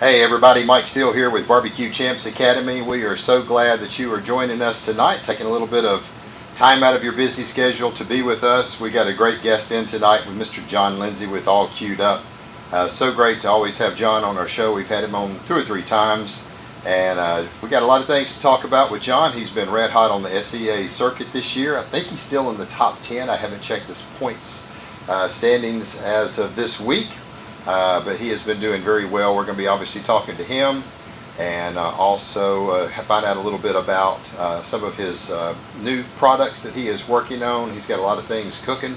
Hey everybody, Mike Steele here with BBQ Champs Academy. We are so glad that you are joining us tonight, taking a little bit of time out of your busy schedule to be with us. We got a great guest in tonight with Mr. John Lindsey with All Queued Up. So great to always have John on our show. We've had him on 2 or 3 times, and we got a lot of things to talk about with John. He's been red hot on the SEA circuit this year. I think he's still in the top 10. I haven't checked his points standings as of this week. But he has been doing very well. We're going to be obviously talking to him and also find out a little bit about some of his new products that he is working on. He's got a lot of things cooking,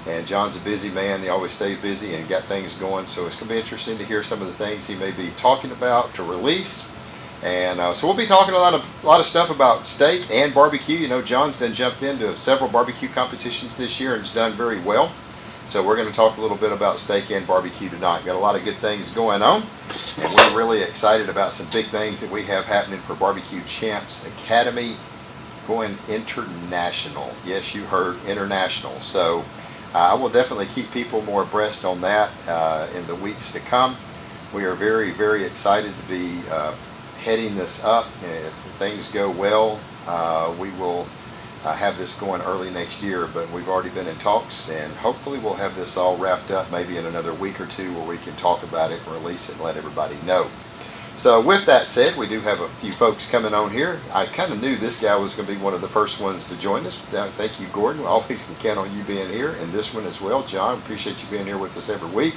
and John's a busy man. He always stays busy and got things going, so it's going to be interesting to hear some of the things he may be talking about to release. And so we'll be talking a lot of stuff about steak and barbecue. You know, John's done jumped into several barbecue competitions this year and has done very well. So we're going to talk a little bit about steak and barbecue tonight. Got a lot of good things going on, and we're really excited about some big things that we have happening for BBQ Champs Academy, going international. Yes, you heard international. So I will definitely keep people more abreast on that in the weeks to come. We are very, very excited to be heading this up. If things go well, we will have this going early next year, but we've already been in talks, and hopefully we'll have this all wrapped up maybe in another week or two where we can talk about it and release it and let everybody know. So with that said, we do have a few folks coming on here. I kind of knew this guy was going to be one of the first ones to join us. Thank you, Gordon. We always can count on you being here, and this one as well. John, appreciate you being here with us every week.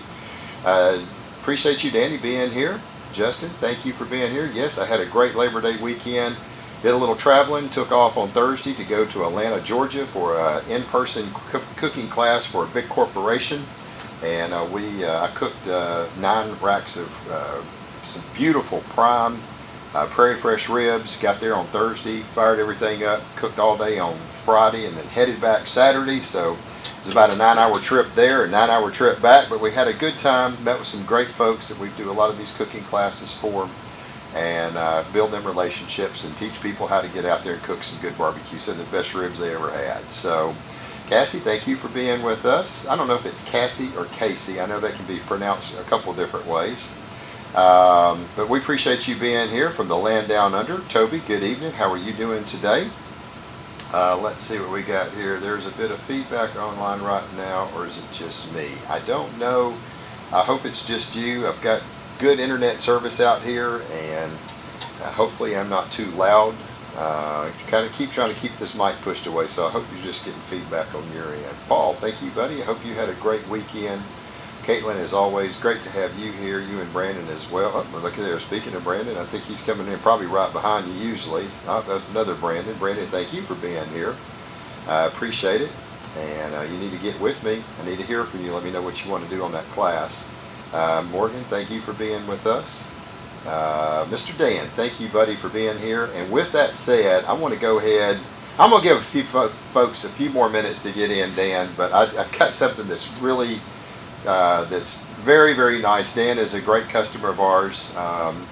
Appreciate you, Danny, being here. Justin, thank you for being here. Yes, I had a great Labor Day weekend. Did a little traveling, took off on Thursday to go to Atlanta, Georgia for an in-person cooking class for a big corporation. And I cooked 9 racks of some beautiful prime prairie fresh ribs. Got there on Thursday, fired everything up, cooked all day on Friday, and then headed back Saturday. So it was about a 9-hour trip there, a 9-hour trip back. But we had a good time, met with some great folks that we do a lot of these cooking classes for, and build them relationships and teach people how to get out there and cook some good barbecue. So the best ribs they ever had. So Cassie, thank you for being with us. I don't know if it's Cassie or Casey. I know that can be pronounced a couple of different ways. But we appreciate you being here from the land down under. Toby, good evening. How are you doing today? Let's see what we got here. There's a bit of feedback online right now, or is it just me? I don't know. I hope it's just you. I've got good internet service out here, and hopefully I'm not too loud. Kind of keep trying to keep this mic pushed away, so I hope you're just getting feedback on your end. Paul, thank you, buddy. I hope you had a great weekend. Caitlin, as always, great to have you here, you and Brandon as well. Oh, look at there, speaking of Brandon, I think he's coming in probably right behind you usually. Oh, that's another Brandon. Brandon, thank you for being here. I appreciate it, and you need to get with me. I need to hear from you. Let me know what you want to do on that class. Morgan, thank you for being with us. Mr. Dan, thank you, buddy, for being here. And with that said, I want to go ahead. I'm going to give a few folks a few more minutes to get in, Dan, but I've got something that's really, that's very, very nice. Dan is a great customer of ours,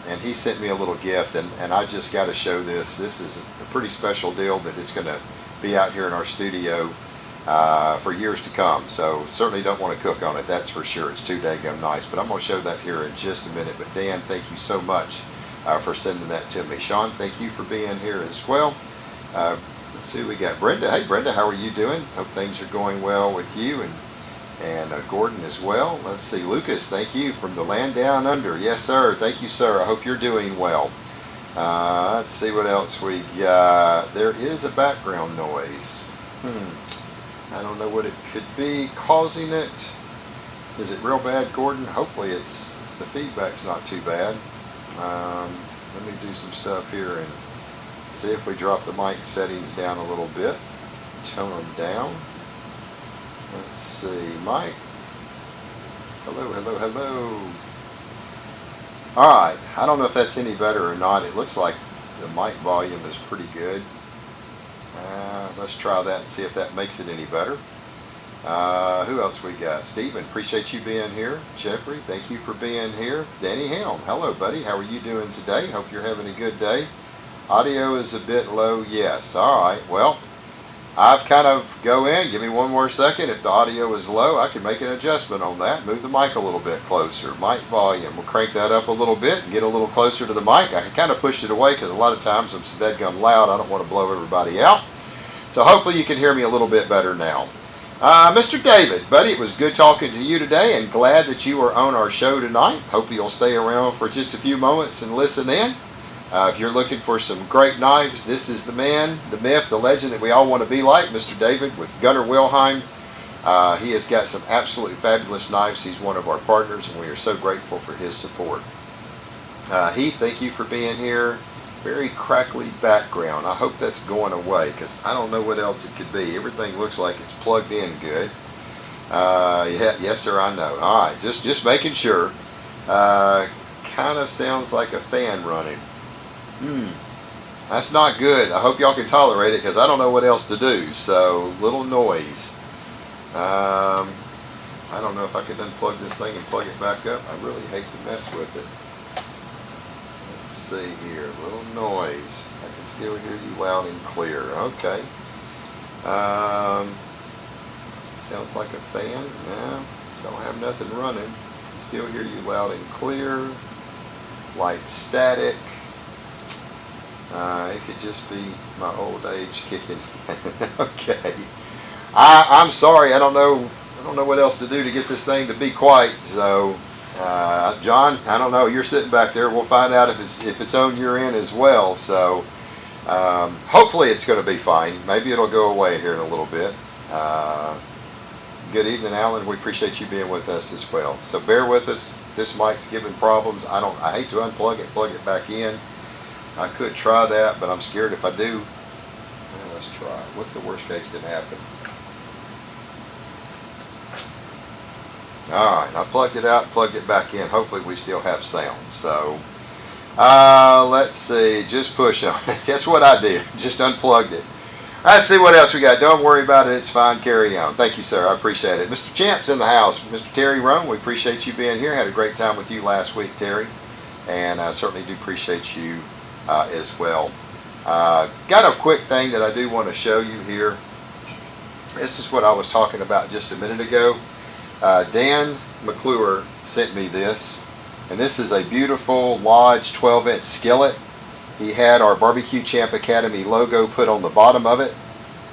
and he sent me a little gift, and I just got to show this. This is a pretty special deal that is going to be out here in our studio for years to come. So certainly don't want to cook on it, that's for sure. It's too daggum nice, but I'm going to show that here in just a minute. But Dan, thank you so much for sending that to me. Sean, thank you for being here as well. Let's see, we got Brenda. Hey Brenda, how are you doing? Hope things are going well with you, and Gordon as well. Let's see, Lucas, thank you from the land down under. Yes sir, thank you sir. I hope you're doing well. Let's see what else we got. There is a background noise. I don't know what it could be causing it. Is it real bad, Gordon? Hopefully it's the feedback's not too bad. Let me do some stuff here and see if we drop the mic settings down a little bit. Tone them down. Let's see, Mike. Hello, hello, hello. All right, I don't know if that's any better or not. It looks like the mic volume is pretty good. Let's try that and see if that makes it any better. Who else we got? Stephen, appreciate you being here. Jeffrey, thank you for being here. Danny Helm, hello buddy, how are you doing today? Hope you're having a good day. Audio is a bit low, yes. All right, well, I've kind of go in, give me one more second. If the audio is low, I can make an adjustment on that. Move the mic a little bit closer. Mic volume, we'll crank that up a little bit and get a little closer to the mic. I kind of pushed it away because a lot of times I'm so deadgum loud, I don't want to blow everybody out. So hopefully you can hear me a little bit better now. Mr. David, buddy, it was good talking to you today and glad that you are on our show tonight. Hope you'll stay around for just a few moments and listen in. If you're looking for some great knives, this is the man, the myth, the legend that we all want to be like, Mr. David with Gunnar Wilhelm. He has got some absolutely fabulous knives. He's one of our partners, and we are so grateful for his support. Heath, thank you for being here. Very crackly background. I hope that's going away because I don't know what else it could be. Everything looks like it's plugged in good. Yeah, yes, sir, I know. All right, just making sure. Kind of sounds like a fan running. That's not good. I hope y'all can tolerate it because I don't know what else to do. So, little noise. I don't know if I could unplug this thing and plug it back up. I really hate to mess with it. Let's see here. Little noise. I can still hear you loud and clear. Okay. Sounds like a fan. No, don't have nothing running. I can still hear you loud and clear. Light static. It could just be my old age kicking in. Okay. I'm sorry. I don't know what else to do to get this thing to be quiet. So, John, I don't know. You're sitting back there. We'll find out if it's on your end as well. So, hopefully it's going to be fine. Maybe it'll go away here in a little bit. Good evening, Alan. We appreciate you being with us as well. So bear with us. This mic's giving problems. I hate to unplug it, plug it back in. I could try that, but I'm scared if I do. Well, let's try it. What's the worst case that can happen? Alright, I plugged it out, plugged it back in. Hopefully we still have sound. So, let's see. Just push on it. That's what I did. Just unplugged it. Let's see what else we got. Don't worry about it. It's fine. Carry on. Thank you, sir. I appreciate it. Mr. Champ's in the house. Mr. Terry Rome, we appreciate you being here. Had a great time with you last week, Terry. And I certainly do appreciate you as well. Got a quick thing that I do want to show you here. This is what I was talking about just a minute ago. Dan McClure sent me this, and this is a beautiful Lodge 12-inch skillet. He had our Barbecue Champ Academy logo put on the bottom of it.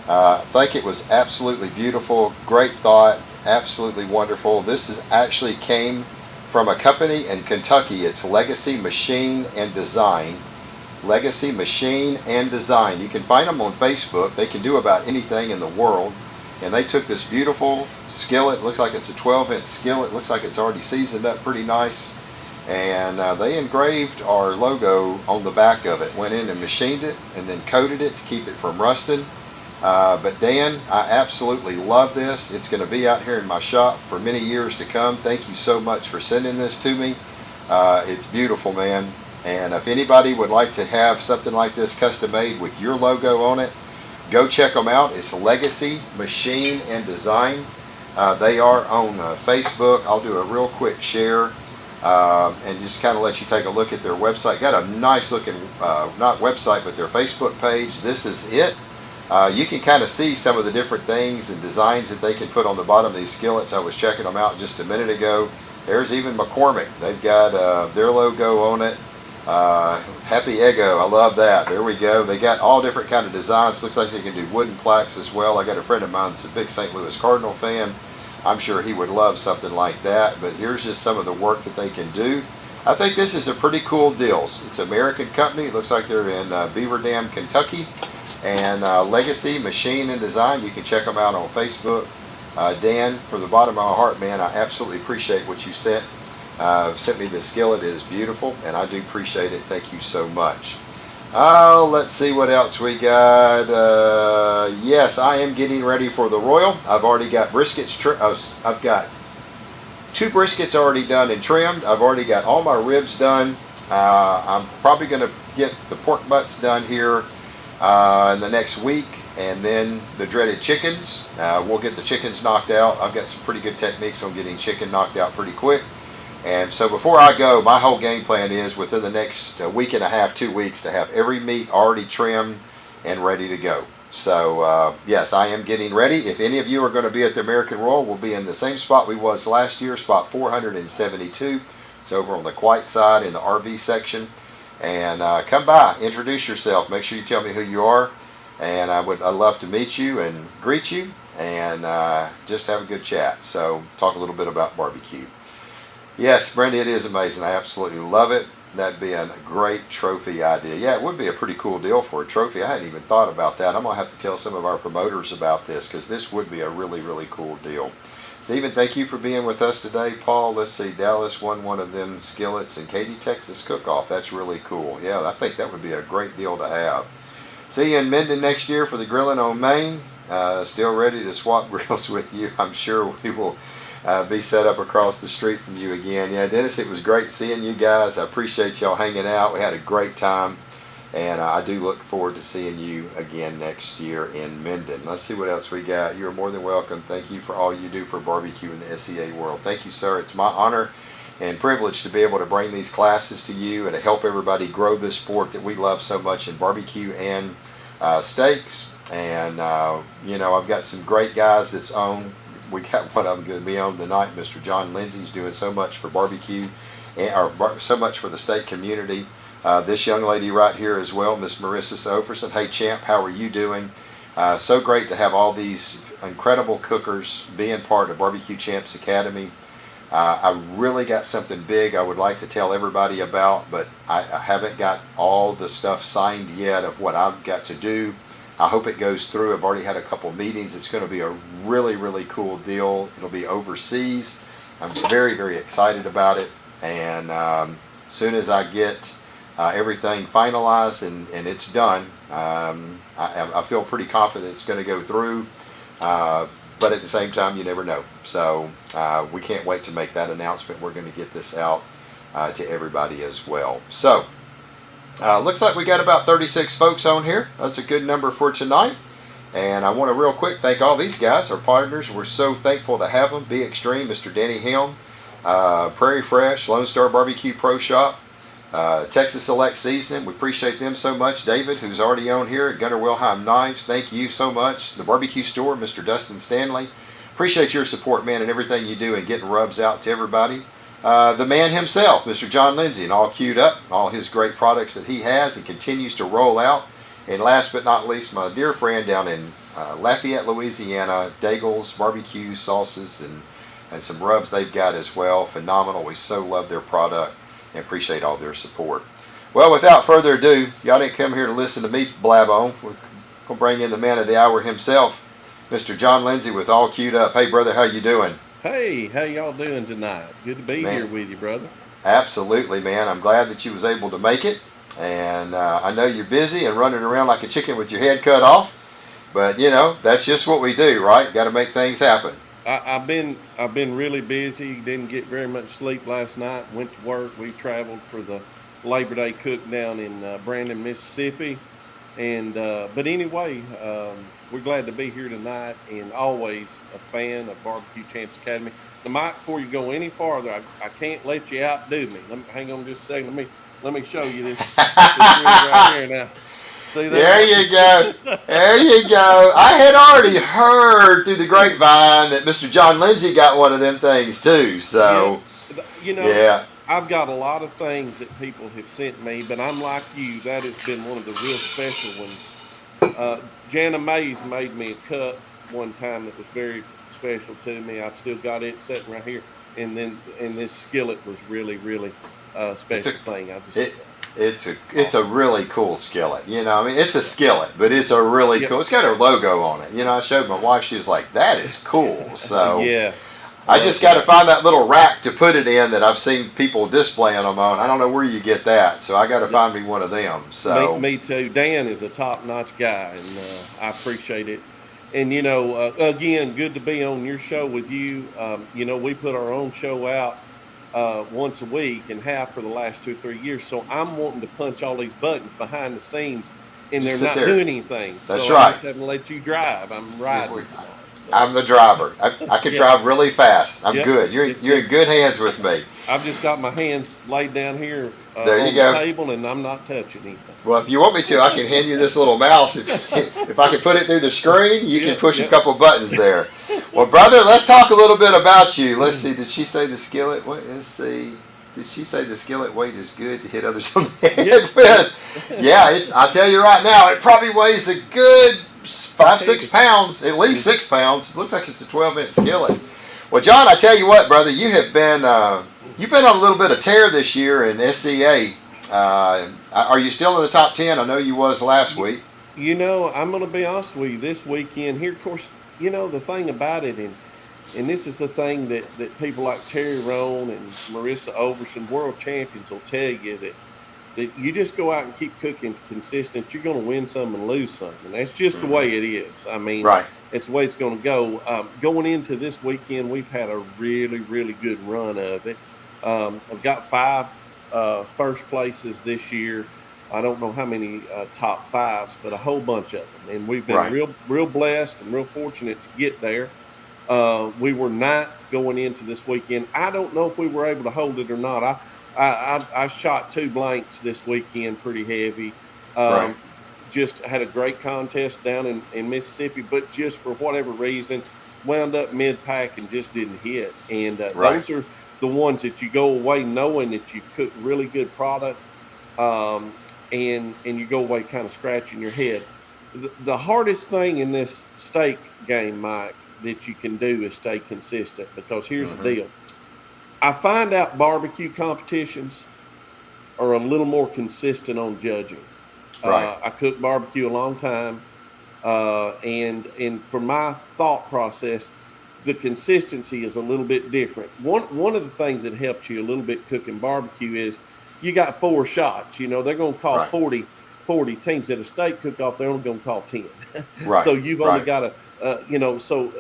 I think it was absolutely beautiful. Great thought. Absolutely wonderful. This actually came from a company in Kentucky. It's Legacy Machine and Design. Legacy Machine and Design. You can find them on Facebook. They can do about anything in the world. And they took this beautiful skillet. Looks like it's a 12-inch skillet. Looks like it's already seasoned up pretty nice. And they engraved our logo on the back of it. Went in and machined it and then coated it to keep it from rusting. But Dan, I absolutely love this. It's going to be out here in my shop for many years to come. Thank you so much for sending this to me. It's beautiful, man. And if anybody would like to have something like this custom made with your logo on it, go check them out. It's Legacy Machine and Design. They are on Facebook. I'll do a real quick share and just kind of let you take a look at their website. Got a nice looking, not website, but their Facebook page. This is it. You can kind of see some of the different things and designs that they can put on the bottom of these skillets. I was checking them out just a minute ago. There's even McCormick. They've got their logo on it. Happy Ego, I love that. There we go. They got all different kind of designs. Looks like they can do wooden plaques as well. I got a friend of mine that's a big St. Louis Cardinal fan. I'm sure he would love something like that. But here's just some of the work that they can do. I think this is a pretty cool deal. It's an American company. It looks like they're in Beaver Dam, Kentucky. And Legacy Machine and Design. You can check them out on Facebook. Dan, from the bottom of my heart, man, I absolutely appreciate what you sent. Sent me the skillet. It is beautiful, and I do appreciate it. Thank you so much. Let's see what else we got. Yes, I am getting ready for the Royal. I've already got briskets. I've got 2 briskets already done and trimmed. I've already got all my ribs done. I'm probably going to get the pork butts done here in the next week, and then the dreaded chickens. We'll get the chickens knocked out. I've got some pretty good techniques on getting chicken knocked out pretty quick. And so before I go, my whole game plan is within the next week and a half, 2 weeks, to have every meat already trimmed and ready to go. So yes, I am getting ready. If any of you are going to be at the American Royal, we'll be in the same spot we was last year, spot 472. It's over on the Quite side in the RV section. And come by, introduce yourself. Make sure you tell me who you are. And I'd love to meet you and greet you and just have a good chat. So talk a little bit about barbecue. Yes, Brenda, it is amazing. I absolutely love it. That'd be a great trophy idea. Yeah, it would be a pretty cool deal for a trophy. I hadn't even thought about that. I'm going to have to tell some of our promoters about this because this would be a really, really cool deal. Stephen, thank you for being with us today. Paul, let's see, Dallas won one of them skillets and Katy, Texas cook-off. That's really cool. Yeah, I think that would be a great deal to have. See you in Minden next year for the Grilling on Main. Still ready to swap grills with you. I'm sure we will be set up across the street from you again. Yeah, Dennis, it was great seeing you guys. I appreciate y'all hanging out. We had a great time. And I do look forward to seeing you again next year in Minden. Let's see what else we got. You're more than welcome. Thank you for all you do for barbecue in the SEA world. Thank you, sir. It's my honor and privilege to be able to bring these classes to you and to help everybody grow this sport that we love so much in barbecue and steaks. And, you know, I've got some great guys that's on. We got one of them going to be on tonight. Mr. John Lindsey's doing so much for barbecue, or so much for the steak community. This young lady right here as well, Miss Marissa Soferson. Hey, champ, how are you doing? So great to have all these incredible cookers being part of Barbecue Champs Academy. I really got something big I would like to tell everybody about, but I haven't got all the stuff signed yet of what I've got to do. I hope it goes through. I've already had a couple meetings. It's going to be a really, really cool deal. It'll be overseas. I'm very, very excited about it. And as soon as I get everything finalized and it's done, I feel pretty confident it's going to go through. But at the same time, you never know. So we can't wait to make that announcement. We're going to get this out to everybody as well. So looks like we got about 36 folks on here. That's a good number for tonight. And I want to real quick thank all these guys, our partners. We're so thankful to have them. Be Extreme, Mr. Danny Helm, Prairie Fresh, Lone Star Barbecue Pro Shop, Texas Select Seasoning. We appreciate them so much. David, who's already on here at Gunnar Wilhelm Knives, thank you so much. The Barbecue Store, Mr. Dustin Stanley. Appreciate your support, man, and everything you do and getting rubs out to everybody. The man himself, Mr. John Lindsey, and all queued up, all his great products that he has and continues to roll out. And last but not least, my dear friend down in Lafayette, Louisiana, Daigle's Barbecue Sauces and some rubs they've got as well. Phenomenal. We so love their product and appreciate all their support. Well, without further ado, y'all didn't come here to listen to me blab on. We're going to bring in the man of the hour himself, Mr. John Lindsey, with all queued up. Hey, brother, how you doing? Hey, how y'all doing tonight? Good to be here with you, brother. Absolutely, man. I'm glad that you was able to make it. And I know you're busy and running around like a chicken with your head cut off. But, you know, that's just what we do, right? Got to make things happen. I've been really busy. Didn't get very much sleep last night. Went to work. We traveled for the Labor Day cook down in Brandon, Mississippi. And but anyway, we're glad to be here tonight, and always a fan of Barbecue Champs Academy. Now, Mike, before you go any farther, I can't let you outdo me. Hang on just a second. Let me show you this right here now. See that? There you go. There you go. I had already heard through the grapevine that Mr. John Lindsey got one of them things too. So, yeah. You know, yeah. I've got a lot of things that people have sent me, but I'm like you. That has been one of the real special ones. Jana Mays made me a cup one time that was very special to me. I've still got it sitting right here. And this skillet was really, really special thing. It's a really cool skillet. You know, I mean, it's a skillet, but it's a really cool. It's got her logo on it. You know, I showed my wife. She was like, "That is cool." So yeah. I just got to find that little rack to put it in that I've seen people displaying them on. I don't know where you get that, so I got to find me one of them. So me too. Dan is a top-notch guy, and I appreciate it. And you know, again, good to be on your show with you. You know, we put our own show out once a week and have for the last 2 or 3 years. So I'm wanting to punch all these buttons behind the scenes, and they're not doing anything. That's so right. I just haven't let you drive. I'm riding. I'm the driver. I can drive really fast. I'm good. You're in good hands with me. I've just got my hands laid down here There you on the go. table, and I'm not touching anything. Well, if you want me to, I can hand you this little mouse. If I can put it through the screen, you can Yep, push a yep. couple buttons there. Well, brother, let's talk a little bit about you. Let's see. Did she say the skillet? Let's see. Did she say the skillet weight is good to hit others on the head Yep, with? yep. Yeah, I'll tell you right now, it probably weighs a good 5, 6 pounds, at least 6 pounds. It looks like it's a 12-inch skillet. Well, John, I tell you what, brother, you've been on a little bit of tear this year in SCA. Are you still in the top 10? I know you was last week. I'm going to be honest with you. This weekend here, of course, the thing about it, and this is the thing that people like Terry Roan and Marissa Overson, world champions, will tell you that you just go out and keep cooking consistent. You're going to win some and lose some, and that's just the Hmm. way it is. I mean, Right. it's the way it's going to go. Going into this weekend, we've had a really, really good run of it. I've got 5 first places this year. I don't know how many top fives, but a whole bunch of them, and we've been Right. real, real blessed and real fortunate to get there. We were ninth going into this weekend. I don't know if we were able to hold it or not. I shot 2 blanks this weekend pretty heavy. Right. Um, just had a great contest down in Mississippi, but just for whatever reason, wound up mid pack and just didn't hit. And Right. those are the ones that you go away knowing that you cook really good product, um, and you go away kind of scratching your head. The hardest thing in this steak game, Mike, that you can do is stay consistent, because here's the Hmm. deal. I find out barbecue competitions are a little more consistent on judging. Right. I cooked barbecue a long time, and for my thought process, the consistency is a little bit different. One of the things that helps you a little bit cooking barbecue is you got 4 shots. They're going to call Right. 40 teams at a steak cook-off. They're only going to call 10. Right. So you've only Right. got to, so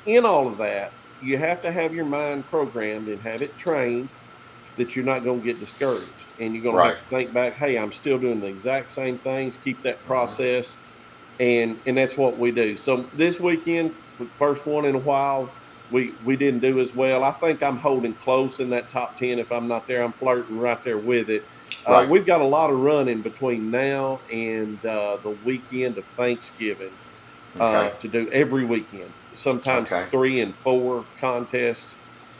in all of that, you have to have your mind programmed and have it trained that you're not going to get discouraged, and you're going to have Right. to think back, hey, I'm still doing the exact same things, keep that Hmm. process, and that's what we do. So this weekend, the first one in a while, we didn't do as well. I think I'm holding close in that top 10. If I'm not there, I'm flirting right there with it. Right. We've got a lot of running between now and the weekend of Thanksgiving Okay. to do every weekend, sometimes Okay. 3 and 4 contests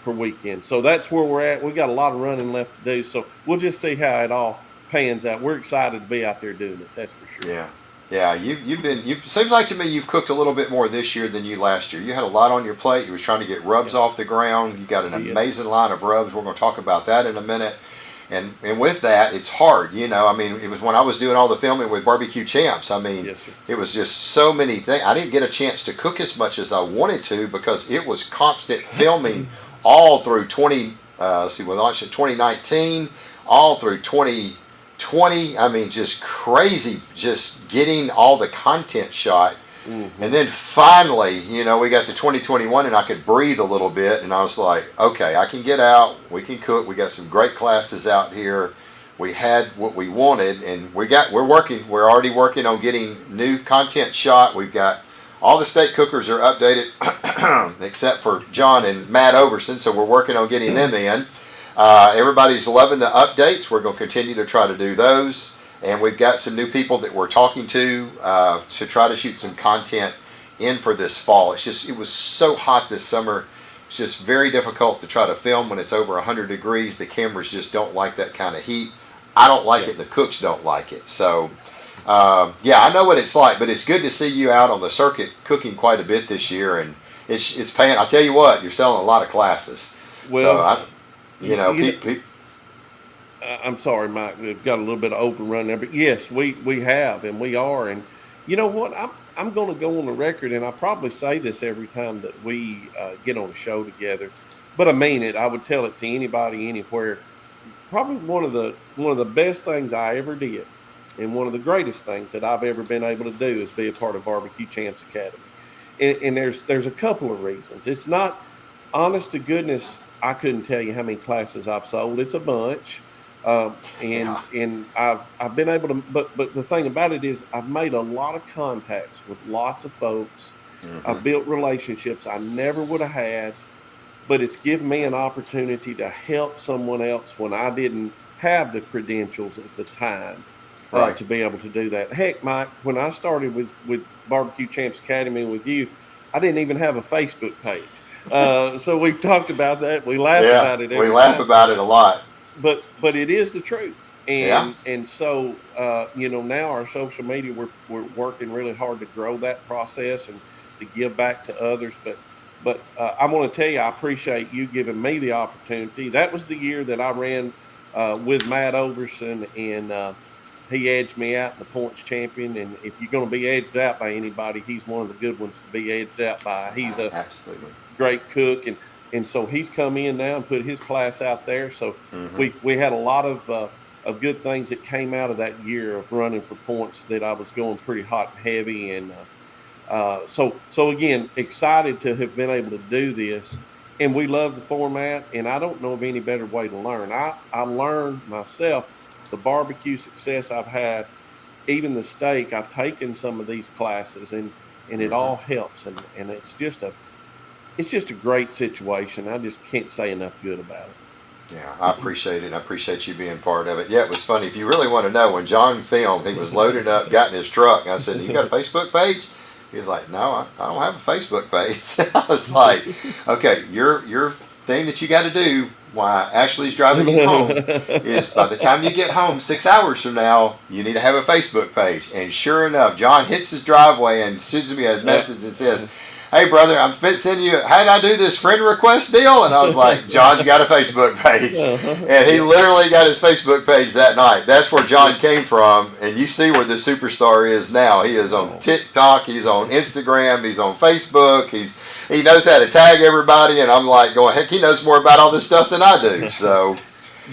per weekend. So that's where we're at. We got a lot of running left to do. So we'll just see how it all pans out. We're excited to be out there doing it. That's for sure. Yeah. Yeah. You seems like to me you've cooked a little bit more this year than you last year. You had a lot on your plate. You was trying to get rubs Yeah. off the ground. You got an Yeah. amazing line of rubs. We're going to talk about that in a minute. And with that, it's hard. I mean, it was when I was doing all the filming with Barbecue Champs. I mean, Yes, sir. it was just so many things. I didn't get a chance to cook as much as I wanted to because it was constant filming all through 20. Let's see, we launched in 2019, all through 2020. I mean, just crazy, just getting all the content shot. Hmm. And then finally, we got to 2021 and I could breathe a little bit. And I was like, okay, I can get out. We can cook. We got some great classes out here. We had what we wanted, and we're already working on getting new content shot. We've got all the steak cookers are updated except for John and Matt Overson. So we're working on getting them in. Everybody's loving the updates. We're going to continue to try to do those. And we've got some new people that we're talking to try to shoot some content in for this fall. It was so hot this summer. It's just very difficult to try to film when it's over 100 degrees. The cameras just don't like that kind of heat. I don't like Yeah. it. The cooks don't like it. So, yeah, I know what it's like. But it's good to see you out on the circuit cooking quite a bit this year, and it's paying. I'll tell you what, you're selling a lot of classes. So Well, you you, know, you know, people. I'm sorry, Mike. We've got a little bit of overrun there, but yes, we have, and we are. And you know what? I'm going to go on the record, and I probably say this every time that we get on a show together, but I mean it. I would tell it to anybody, anywhere. Probably one of the best things I ever did, and one of the greatest things that I've ever been able to do is be a part of Barbecue Champs Academy. And there's a couple of reasons. It's not, honest to goodness, I couldn't tell you how many classes I've sold. It's a bunch. Yeah. And I've been able to, but the thing about it is I've made a lot of contacts with lots of folks. Hmm. I've built relationships I never would have had but it's given me an opportunity to help someone else when I didn't have the credentials at the time Right. to be able to do that. Heck, Mike, when I started with Barbecue Champs Academy with you, I didn't even have a Facebook page. So we've talked about that. We laugh Yeah, about it we every laugh time, about it a lot. but it is the truth. Yeah. And so now our social media, we're working really hard to grow that process and to give back to others. But I want to tell you, I appreciate you giving me the opportunity. That was the year that I ran with Matt Overson, and he edged me out in the points champion. And if you're going to be edged out by anybody, he's one of the good ones to be edged out by. He's a Absolutely. great cook, and so he's come in now and put his class out there. So Hmm. we had a lot of good things that came out of that year of running for points, that I was going pretty hot and heavy. And so again, excited to have been able to do this. And we love the format, and I don't know of any better way to learn. I learned myself the barbecue success I've had, even the steak. I've taken some of these classes, and it Hmm. all helps, and it's just a great situation. I just can't say enough good about Yeah, I appreciate it. I appreciate you being part of it. Yeah, it was funny. If you really want to know, when John filmed, he was loaded up, got in his truck. And I said, "You got a it. Facebook page?" He was like, "No, I don't have a Facebook page." I was like, "Okay, your thing that you got to do while Ashley's driving you home is by the time you get home 6 hours from now, you need to have a Facebook page." And sure enough, John hits his driveway and sends me a Yeah. message and says, "Hey brother, I'm sending you. How did I do this friend request deal?" And I was like, "John's got a Facebook page," Uh-huh. and he Yeah. literally got his Facebook page that night. That's where John came from, and you see where the superstar is now. He is on Oh. TikTok, he's on Instagram, he's on Facebook. He knows how to tag everybody, and I'm like going, heck, he knows more about all this stuff than I do. So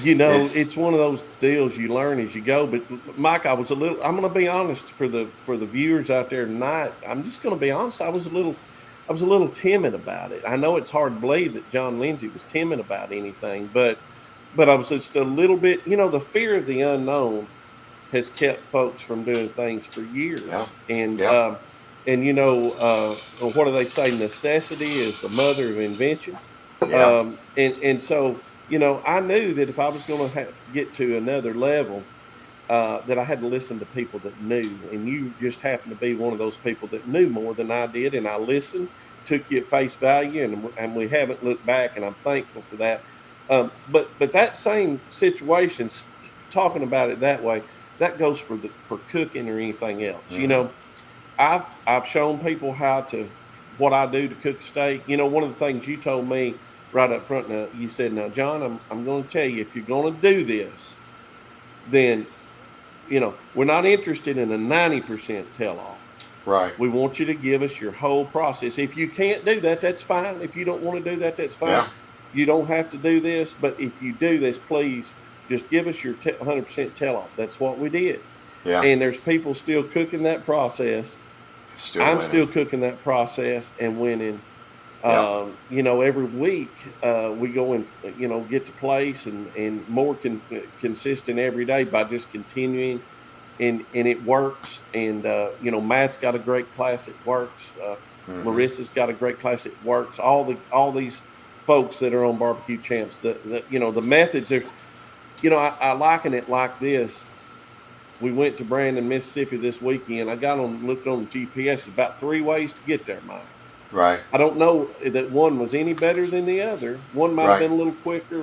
it's It's one of those deals you learn as you go. But Mike, I'm going to be honest for the viewers out there tonight. I'm just going to be honest. I was a little timid about it. I know it's hard to believe that John Lindsey was timid about anything, but I was just a little bit. The fear of the unknown has kept folks from doing things for yeah, years. yeah, And what do they say? Necessity is the mother of invention. yeah. And so I knew that if I was going to have to get to another level, that I had to listen to people that knew. And you just happened to be one of those people that knew more than I did. And I listened, took you at face value, and we haven't looked back. And I'm thankful for that. But that same situation, talking about it that way, that goes for cooking or anything else. Hmm. I've shown people how to what I do to cook steak. One of the things you told me right up front, now you said, "Now, John, I'm going to tell you, if you're going to do this, then we're not interested in a 90% tell all. Right. We want you to give us your whole process. If you can't do that, that's fine. If you don't want to do that, that's fine. Yeah, You don't have to do this, but if you do this, please just give us your 100% tell all." That's what we did. yeah. And there's people still cooking that process. Still I'm winning. still cooking that process and winning. Yeah. Every week we go and get to place and more consistent every day by just continuing, and it works. And Matt's got a great class. It works. Hmm. Marissa's got a great class. It works. All these folks that are on Barbecue Champs, the methods. There's, I liken it like this. We went to Brandon, Mississippi this weekend. I got on looked on the GPS. It's about 3 ways to get there, Mike. Right. I don't know that one was any better than the other. One might have Right. been a little quicker,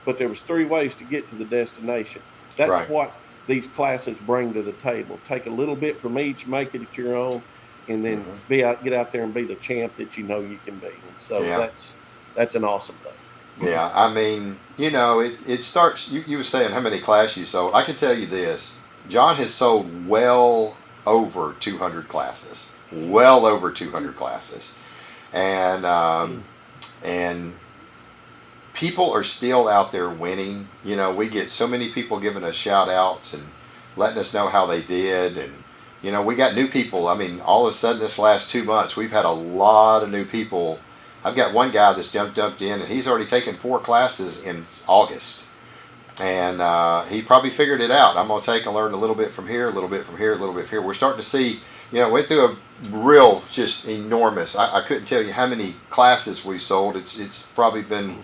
but there was 3 ways to get to the destination. That's Right. what these classes bring to the table. Take a little bit from each, make it at your own, and then Hmm. get out there and be the champ that you know you can be. And so Yeah. that's an awesome thing. Yeah, I mean, it starts. You were saying how many classes you sold. I can tell you this: John has sold well over 200 classes, well over 200 classes, and and people are still out there winning. We get so many people giving us shout outs and letting us know how they did, and we got new people. I mean, all of a sudden, this last 2 months, we've had a lot of new people. I've got one guy that's jumped in, and he's already taken 4 classes in August, and he probably figured it out. I'm going to take and learn a little bit from here, a little bit from here, a little bit from here. We're starting to see, went through a real, just enormous. I couldn't tell you how many classes we've sold. It's probably been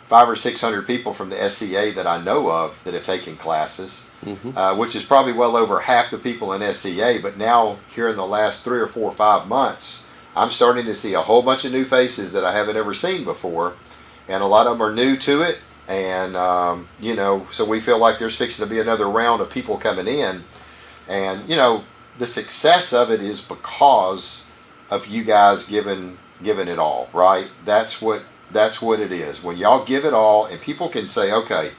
500 or 600 people from the SCA that I know of that have taken classes, which is probably well over half the people in SCA. But now, here in the last 3 or 4 or 5 months, I'm starting to see a whole bunch of new faces that I haven't ever seen before, and a lot of them are new to it. And so we feel like there's fixing to be another round of people coming in, and the success of it is because of you guys giving it all, right? That's what it is. When y'all give it all, and people can say, okay,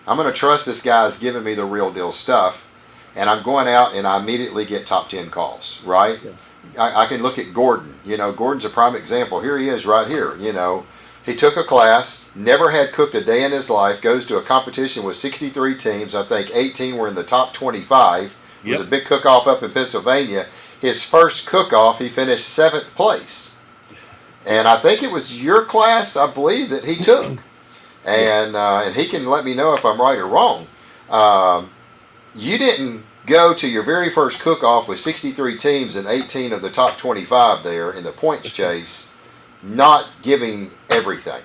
I'm going to trust this guy's giving me the real deal stuff, and I'm going out and I immediately get top 10 calls, right? Yeah. I can look at Gordon. Gordon's a prime example. Here he is right here. He took a class, never had cooked a day in his life, goes to a competition with 63 teams. I think 18 were in the top 25. It was a big cook-off up in Pennsylvania. His first cook-off, he finished 7th place. And I think it was your class, I believe, that he took. And he can let me know if I'm right or wrong. You didn't go to your very first cook-off with 63 teams and 18 of the top 25 there in the points chase, not giving everything.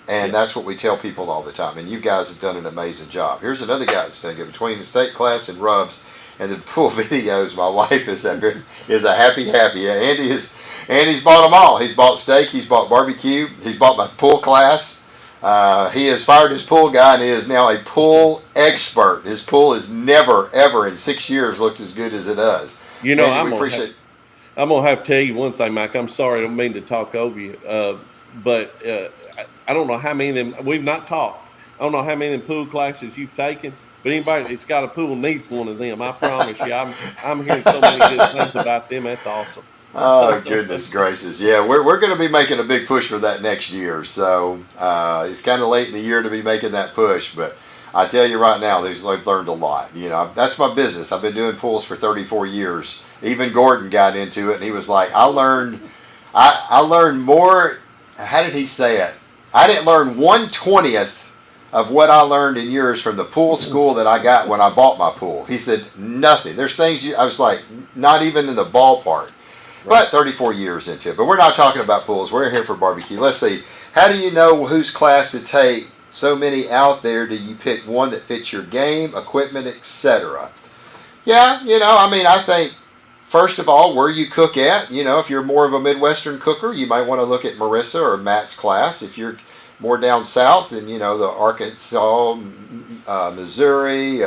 And that's what we tell people all the time. And you guys have done an amazing job. Here's another guy that's done good. Between the steak class and rubs and the pool videos, my wife is a happy. Andy's bought them all. He's bought steak, he's bought barbecue, he's bought my pool class. He has fired his pool guy, and he is now a pool expert. His pool has never, ever in 6 years looked as good as it does. Andy, I'm going to have to tell you one thing, Mike. I'm sorry, I don't mean to talk over you. But I don't know how many of them, we've not talked. I don't know how many of them pool classes you've taken, but anybody that's got a pool needs one of them. I promise you. I'm hearing so many good things about them. That's awesome. Oh, goodness gracious. Yeah, we're going to be making a big push for that next year. So it's kind of late in the year to be making that push. But I tell you right now, they've learned a lot. That's my business. I've been doing pools for 34 years. Even Gordon got into it, and he was like, I learned more. How did he say it? I didn't learn 1/20th of what I learned in yours from the pool school that I got when I bought my pool. He said, nothing. There's things I was like, not even in the ballpark. But 34 years into it. But we're not talking about pools. We're here for barbecue. Let's see. How do you know whose class to take? So many out there. Do you pick one that fits your game, equipment, etc.? Yeah, I think, first of all, where you cook at. If you're more of a Midwestern cooker, you might want to look at Marissa or Matt's class. If you're more down south, then, the Arkansas, Missouri,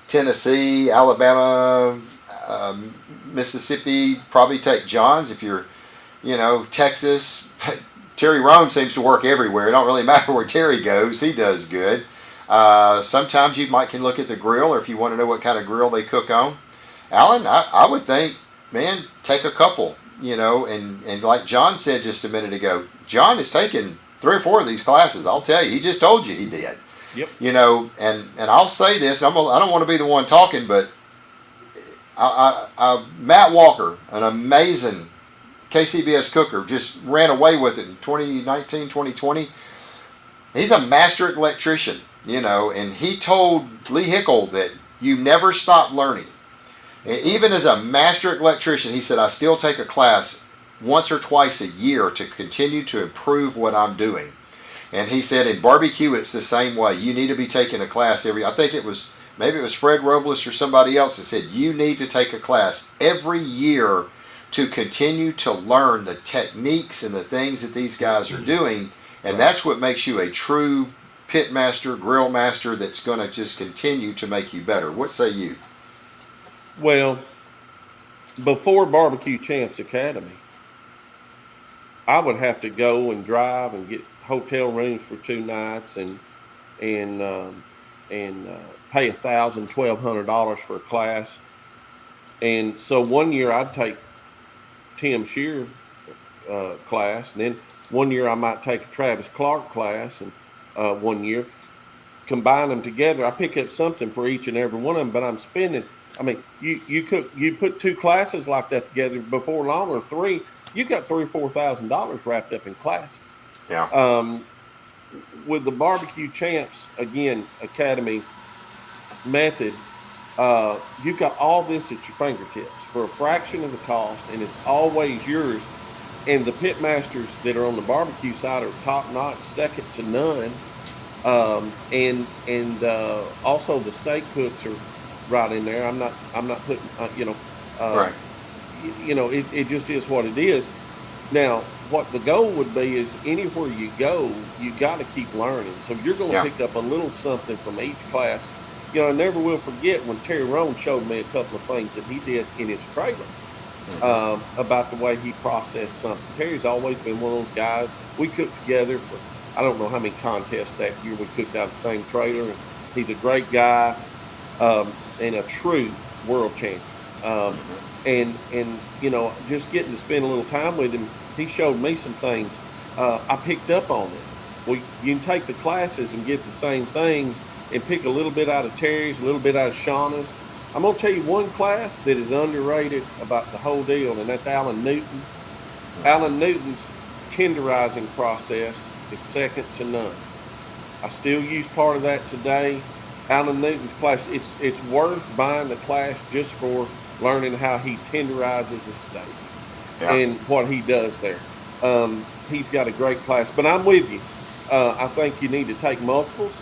Tennessee, Alabama, Mississippi, probably take John's. If you're, Texas, Terry Rohn seems to work everywhere. It don't really matter where Terry goes. He does good. Sometimes you can look at the grill, or if you want to know what kind of grill they cook on. Alan, I would think, man, take a couple, and like John said just a minute ago, John has taken 3 or 4 of these classes. I'll tell you, he just told you he did. Yep. And I'll say this, I don't want to be the one talking, but Matt Walker, an amazing KCBS cooker, just ran away with it in 2019, 2020. He's a master electrician, and he told Lee Hickle that you never stop learning. And even as a master electrician, he said, I still take a class once or twice a year to continue to improve what I'm doing. And he said in barbecue, it's the same way. You need to be taking a class maybe it was Fred Robles or somebody else that said, you need to take a class every year to continue to learn the techniques and the things that these guys are doing. And that's what makes you a true pit master, grill master that's going to just continue to make you better. What say you? Well, before Barbecue Champs Academy, I would have to go and drive and get hotel rooms for 2 nights and pay $1,000, $1,200 for a class. And so one year I'd take Tim Shear class, and then one year I might take a Travis Clark class, and one year combine them together. I pick up something for each and every one of them, but I'm spending. I mean, you put 2 classes like that together before long, or 3. You got $3,000 or $4,000 wrapped up in classes. Yeah. With the Barbecue Champs Academy method, You've got all this at your fingertips for a fraction of the cost, and it's always yours. And the pit masters that are on the barbecue side are top notch, second to none. And also the steak cooks are right in there. I'm not putting uh, Right. it just is what it is. Now, what the goal would be is anywhere you go, you got to keep learning. So you're going to Yeah. pick up a little something from each class. I never will forget when Terry Roan showed me a couple of things that he did in his trailer Hmm. about the way he processed something. Terry's always been one of those guys. We cooked together for I don't know how many contests that year. We cooked out the same trailer, and he's a great guy and a true world champion. Um, Hmm. and just getting to spend a little time with him, he showed me some things. I picked up on it. Well, you can take the classes and get the same things and pick a little bit out of Terry's, a little bit out of Shauna's. I'm gonna tell you one class that is underrated about the whole deal, and that's Alan Newton. Alan Newton's tenderizing process is second to none. I still use part of that today. Alan Newton's class, it's worth buying the class just for learning how he tenderizes a steak Yeah. and what he does there. He's got a great class, but I'm with you. I think you need to take multiples.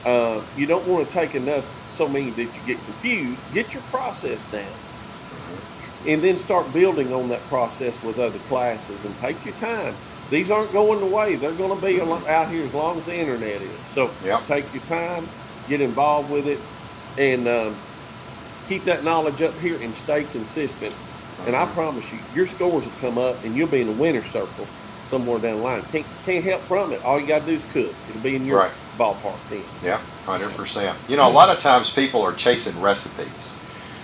You don't want to take enough, so many that you get confused. Get your process down Hmm. and then start building on that process with other classes and take your time. These aren't going away. They're going to be Hmm. out here as long as the internet is. So Yep. take your time, get involved with it, and keep that knowledge up here and stay consistent. And I Hmm. promise you, your scores will come up and you'll be in the winner's circle somewhere down the line. Can't help from it. All you got to do is cook. It'll be in your Right. ballpark then. Yeah. 100%. A lot of times people are chasing recipes.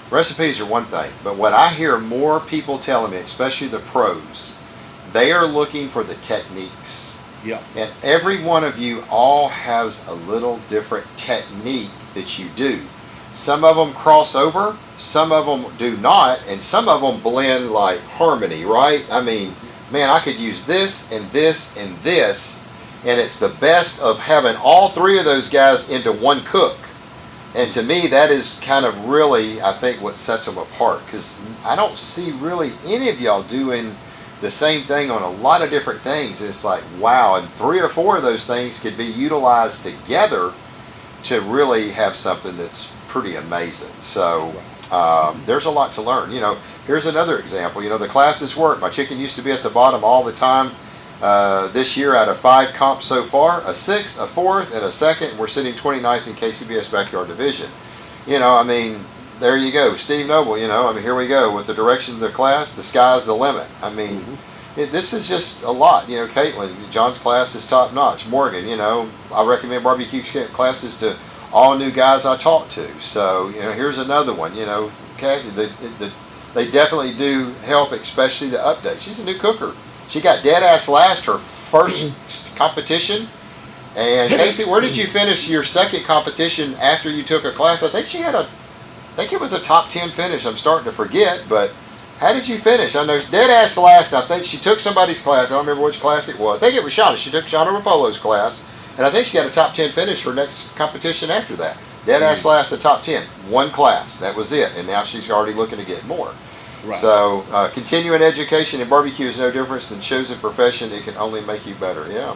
Recipes are one thing, but what I hear more people telling me, especially the pros, they are looking for the techniques. Yeah. And every one of you all has a little different technique that you do. Some of them cross over, some of them do not, and some of them blend like harmony, right? I mean, man, I could use this and this and this, and it's the best of having all three of those guys into one cook. And to me, that is kind of really, I think, what sets them apart. Because I don't see really any of y'all doing the same thing on a lot of different things. It's like, wow, and three or four of those things could be utilized together to really have something that's pretty amazing. So there's a lot to learn. Here's another example. The classes work. My chicken used to be at the bottom all the time. This year, out of 5 comps so far, a 6th, a 4th, and a 2nd. We're sitting 29th in KCBS Backyard Division. There you go. Steve Noble, here we go. With the direction of the class, the sky's the limit. This is just a lot. Caitlin, John's class is top notch. Morgan, I recommend barbecue classes to all new guys I talk to. So, here's another one. Kathy, they definitely do help, especially the updates. She's a new cooker. She got dead ass last her first competition. And Casey, where did you finish your second competition after you took a class? I think it was a top 10 finish. I'm starting to forget, but how did you finish? I know dead ass last. I think she took somebody's class. I don't remember which class it was. I think it was Shauna. She took Shauna Rapolo's class, and I think she got a top 10 finish for next competition after that. Dead ass last, a top 10. One class. That was it. And now she's already looking to get more. Right. So continuing education in barbecue is no difference than chosen profession. It can only make you better. Yeah.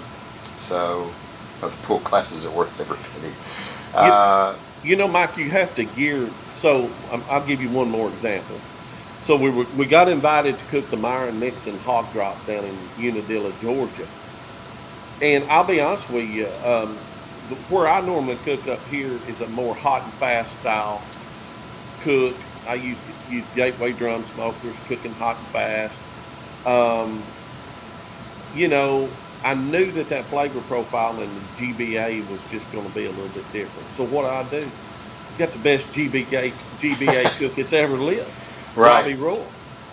So the pool classes are worth every penny. Mike, you have to gear. So I'll give you one more example. So we got invited to cook the Myron Nixon hog drop down in Unadilla, Georgia. And I'll be honest with you, where I normally cook up here is a more hot and fast style cook. I use Gateway drum smokers, cooking hot and fast. I knew that flavor profile in the GBA was just going to be a little bit different. So what do? Got the best GBA cook that's ever lived. Right. Robbie Roy.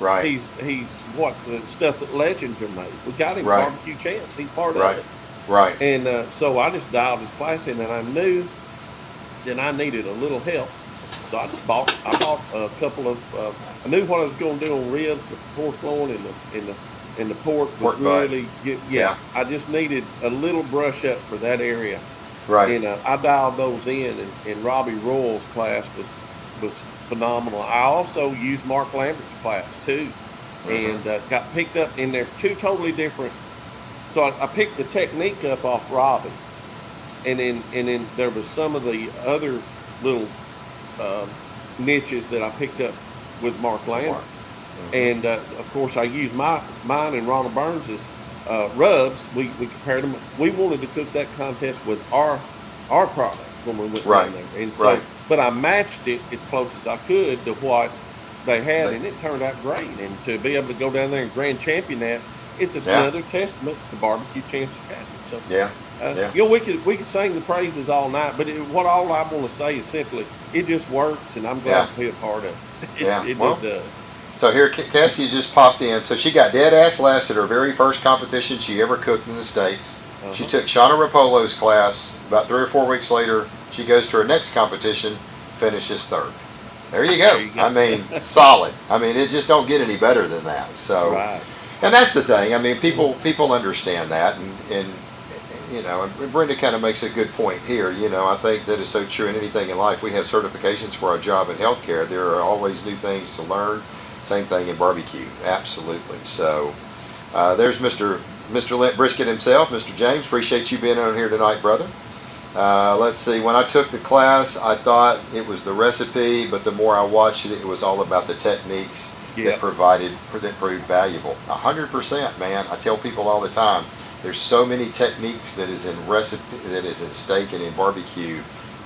Right. He's what the stuff that legends are made. We got him Right. barbecue champs. He's part Right. of it. Right. And so I just dialed his class in, and I knew that I needed a little help. So I bought a couple of. I knew what I was going to do on ribs, the pork loin, and the pork was Pork butt. really good. Yeah. I just needed a little brush up for that area. Right. And I dialed those in, and Robbie Royal's class was was phenomenal. I also used Mark Lambert's class too, Mm-hmm. and got picked up in there two totally different. So I picked the technique up off Robbie, and then there was some of the other little um, niches that I picked up with Mark With Mark. Lambert. Mm-hmm. And of course, I used mine and Ronald Burns's rubs. We compared them. We wanted to cook that contest with our product when we went Right. down there, and Right. so but I matched it as close as I could to what they had, They, and it turned out great. And to be able to go down there and grand champion that, it's yeah. another testament to Barbecue Champs Academy. So. Yeah. Yeah. We could sing the praises all night, but what all I want to say is simply it just works, and I'm glad Yeah. to be a part of it. Yeah. It Well, does. so here Cassie just popped in. So she got dead ass last at her very first competition she ever cooked in the States. She Uh-huh. took Shauna Rapolo's class. About 3 or 4 weeks later, she goes to her next competition, finishes third. There you There go. you I go. mean, solid. I mean, it just don't get any better than that. So, Right. and that's the thing. I mean, people understand that, and you know, and Brenda kind of makes a good point here. You know, I think that is so true in anything in life. We have certifications for our job in healthcare. There are always new things to learn. Same thing in barbecue. Absolutely. So, there's Mr. Lent Brisket himself, Mr. James. Appreciate you being on here tonight, brother. Let's see. When I took the class, I thought it was the recipe, but the more I watched it, it was all about the techniques Yep. that proved valuable. 100%, man. I tell people all the time. There's so many techniques that is in recipe, that is in steak and in barbecue.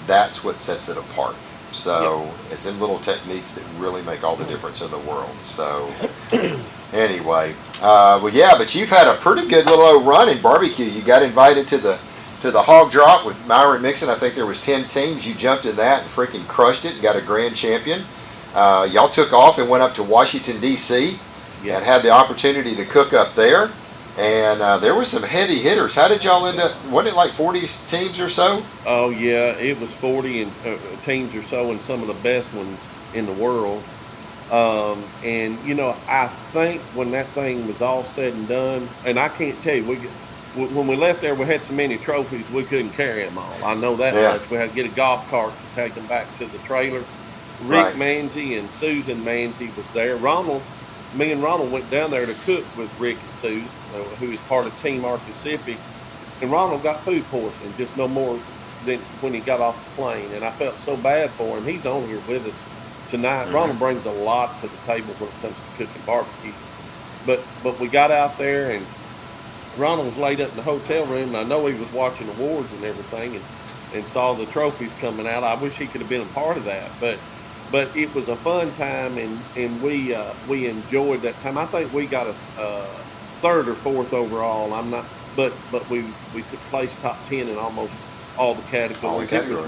That's what sets it apart. Yep. So it's in little techniques that really make all the difference in the world. So anyway, well, yeah, but you've had a pretty good little old run in barbecue. You got invited to the hog drop with Myron Mixon. I think there was 10 teams. You jumped in that and freaking crushed it and got a grand champion. Y'all took off and went up to Washington, D.C. Yep. and had the opportunity to cook up there. And there were some heavy hitters. How did y'all end up? Wasn't it like 40 teams or so? Oh yeah, it was 40 and teams or so, and some of the best ones in the world. And I think when that thing was all said and done, and I can't tell you, when we left there, we had so many trophies we couldn't carry them all. I know that Yeah. much. We had to get a golf cart to take them back to the trailer. Rick Right. Manzi and Susan Manzi was there. Me and Ronald went down there to cook with Rick and Sue, who is part of Team Arcasipi. And Ronald got food poisoning, just no more than when he got off the plane. And I felt so bad for him. He's on here with us tonight. Mm-hmm. Ronald brings a lot to the table when it comes to cooking barbecue. But we got out there, and Ronald was laid up in the hotel room. And I know he was watching awards and everything, and saw the trophies coming out. I wish he could have been a part of that, but it was a fun time, and we enjoyed that time. I think we got a third or fourth overall. I'm not, but we took place top 10 in almost all the categories. All the categories.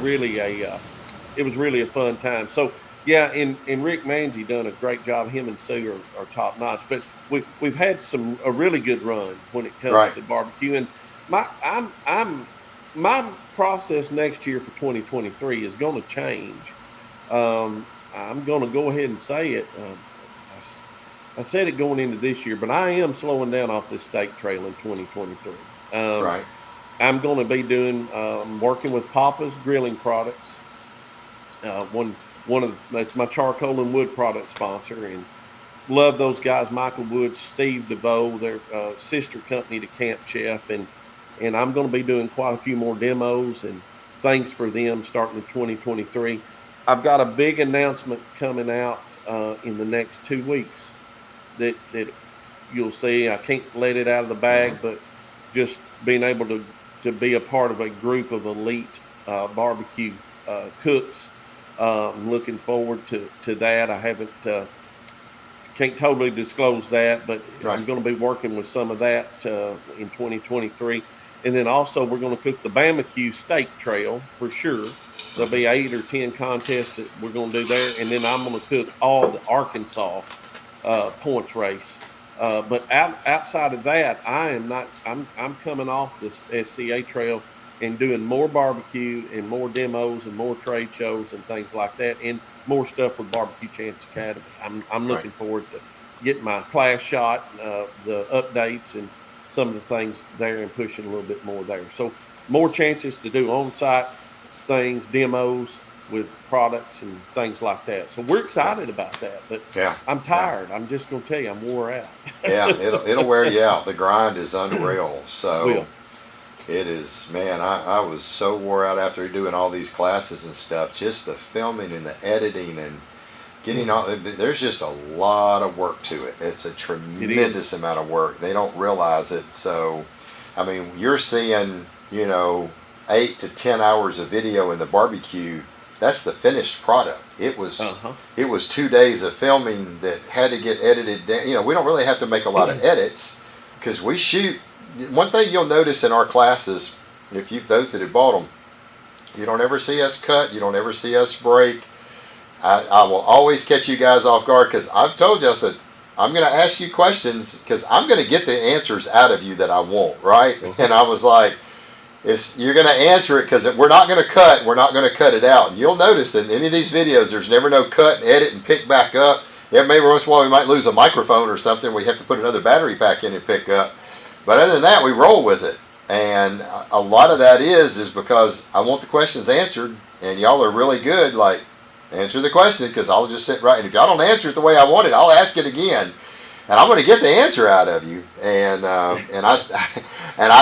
It was really a fun time. So yeah, and Rick Manzi done a great job. Him and Sue are top notch. But we've had a really good run when it comes Right. to barbecue. And my process next year for 2023 is going to change. I'm going to go ahead and say it. I said it going into this year, but I am slowing down off this steak trail in 2023. Right. I'm going to be doing working with Papa's Grilling Products. That's my charcoal and wood product sponsor, and love those guys, Michael Woods, Steve DeVoe, their sister company to Camp Chef, and I'm going to be doing quite a few more demos and things for them starting in 2023. I've got a big announcement coming out in the next 2 weeks that you'll see. I can't let it out of the bag, Mm-hmm. but just being able to be a part of a group of elite barbecue cooks. I'm looking forward to that. I haven't can't totally disclose that, but Right. I'm going to be working with some of that in 2023. And then also we're going to cook the BBQ steak trail for sure. There'll be 8 or 10 contests that we're going to do there, and then I'm going to cook all the Arkansas points race. But outside of that, I am not. I'm coming off this SCA trail and doing more barbecue and more demos and more trade shows and things like that, and more stuff with Barbecue Champs Academy. I'm Right. looking forward to getting my class shot, the updates, and some of the things there, and pushing a little bit more there. So more chances to do on-site things, demos, with products and things like that. So we're Yeah. excited about that. But Yeah. I'm Yeah. tired. I'm just gonna tell you, I'm wore out. Yeah. It'll wear you out. The grind is unreal. So Will. it is, man. I was so wore out after doing all these classes and stuff. Just the filming and the editing and getting all. There's just a lot of work to it. It's a It is. tremendous amount of work. They don't realize it. So, I mean, you're seeing, 8 to 10 hours of video in the barbecue. That's the finished product. Uh-huh. It was 2 days of filming that had to get edited down. We don't really have to make a lot of edits because we shoot. One thing you'll notice in our classes, if you those that have bought them, you don't ever see us cut. You don't ever see us break. I will always catch you guys off guard because I've told you, I said, I'm going to ask you questions because I'm going to get the answers out of you that I want, right? And I was like, you're going to answer it because we're not going to cut. We're not going to cut it out. And you'll notice that in any of these videos, there's never no cut and edit and pick back up. Yeah, maybe once in a while we might lose a microphone or something. We have to put another battery pack in and pick up. But other than that, we roll with it. And a lot of that is because I want the questions answered, and y'all are really good. Like, answer the question because I'll just sit right. And if y'all don't answer it the way I want it, I'll ask it again, and I'm going to get the answer out of you. And I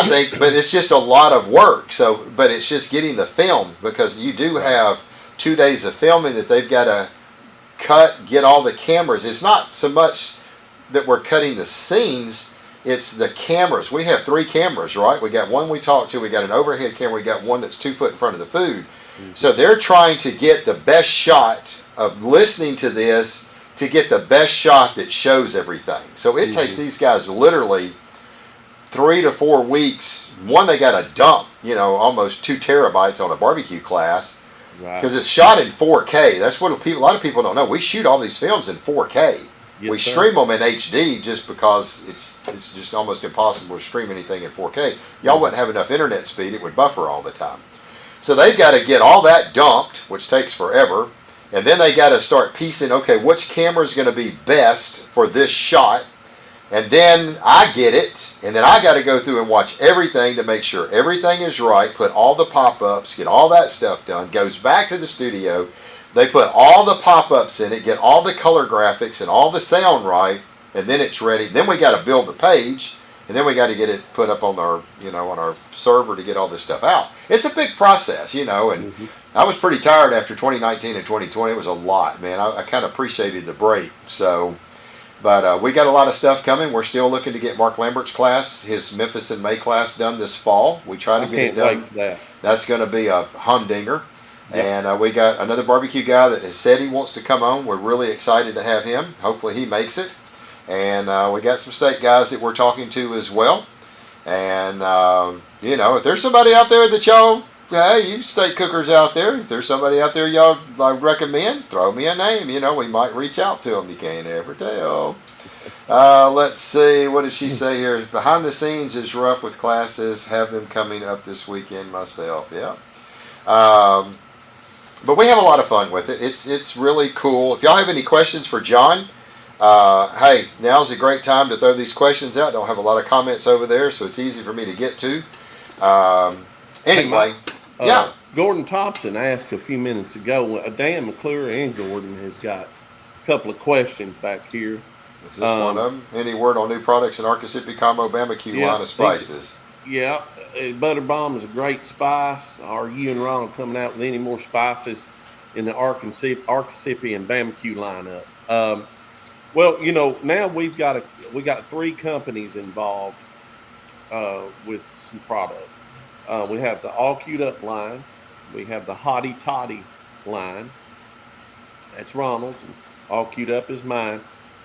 think, but it's just a lot of work. So, but it's just getting the film because you do have 2 days of filming that they've got to cut, get all the cameras. It's not so much that we're cutting the scenes. It's the cameras. We have 3 cameras, right? We got one we talked to. We got an overhead camera. We got one that's 2 foot in front of the food. So they're trying to get the best shot of listening to this to get the best shot that shows everything. So it takes these guys literally 3 to 4 weeks. One, they got to dump, almost 2 terabytes on a barbecue class because it's shot in 4K. That's what a lot of people don't know. We shoot all these films in 4K. Yes, we sir. stream them in HD just because it's just almost impossible to stream anything in 4K. Y'all wouldn't have enough internet speed. It would buffer all the time. So they've got to get all that dumped, which takes forever, and then they got to start piecing, okay, which camera is going to be best for this shot, and then I get it, and then I got to go through and watch everything to make sure everything is right, put all the pop-ups, get all that stuff done, goes back to the studio, they put all the pop-ups in it, get all the color graphics and all the sound right, and then it's ready. Then we got to build the page, and then we got to get it put up on our, on our server to get all this stuff out. It's a big process, and I was pretty tired after 2019 and 2020. It was a lot, man. I kind of appreciated the break. So, but we got a lot of stuff coming. We're still looking to get Mark Lambert's class, his Memphis and May class done this fall. We try to get it done. That's going to be a humdinger. Yep. And we got another barbecue guy that has said he wants to come on. We're really excited to have him. Hopefully he makes it. And we got some steak guys that we're talking to as well. And, if there's somebody out there that y'all, hey, you steak cookers out there, if there's somebody out there y'all recommend, throw me a name. We might reach out to them. You can't ever tell. Let's see. What did she say here? Behind the scenes is rough with classes. Have them coming up this weekend myself. Yeah. But we have a lot of fun with it. It's really cool. If y'all have any questions for John, hey, now's a great time to throw these questions out. Don't have a lot of comments over there, so it's easy for me to get to. Anyway, yeah. Gordon Thompson asked a few minutes ago. Dan McClure and Gordon has got a couple of questions back here. Is this one of them? Any word on new products in Arcasipi Combo BBQ line of spices? Yeah, Butter Bomb is a great spice. Are you and Ronald coming out with any more spices in the Arcasipi and BBQ lineup? Well, now we got 3 companies involved with some product. We have the All Queued Up line. We have the Hottie Toddy line. That's Ronald's. All Queued Up is mine.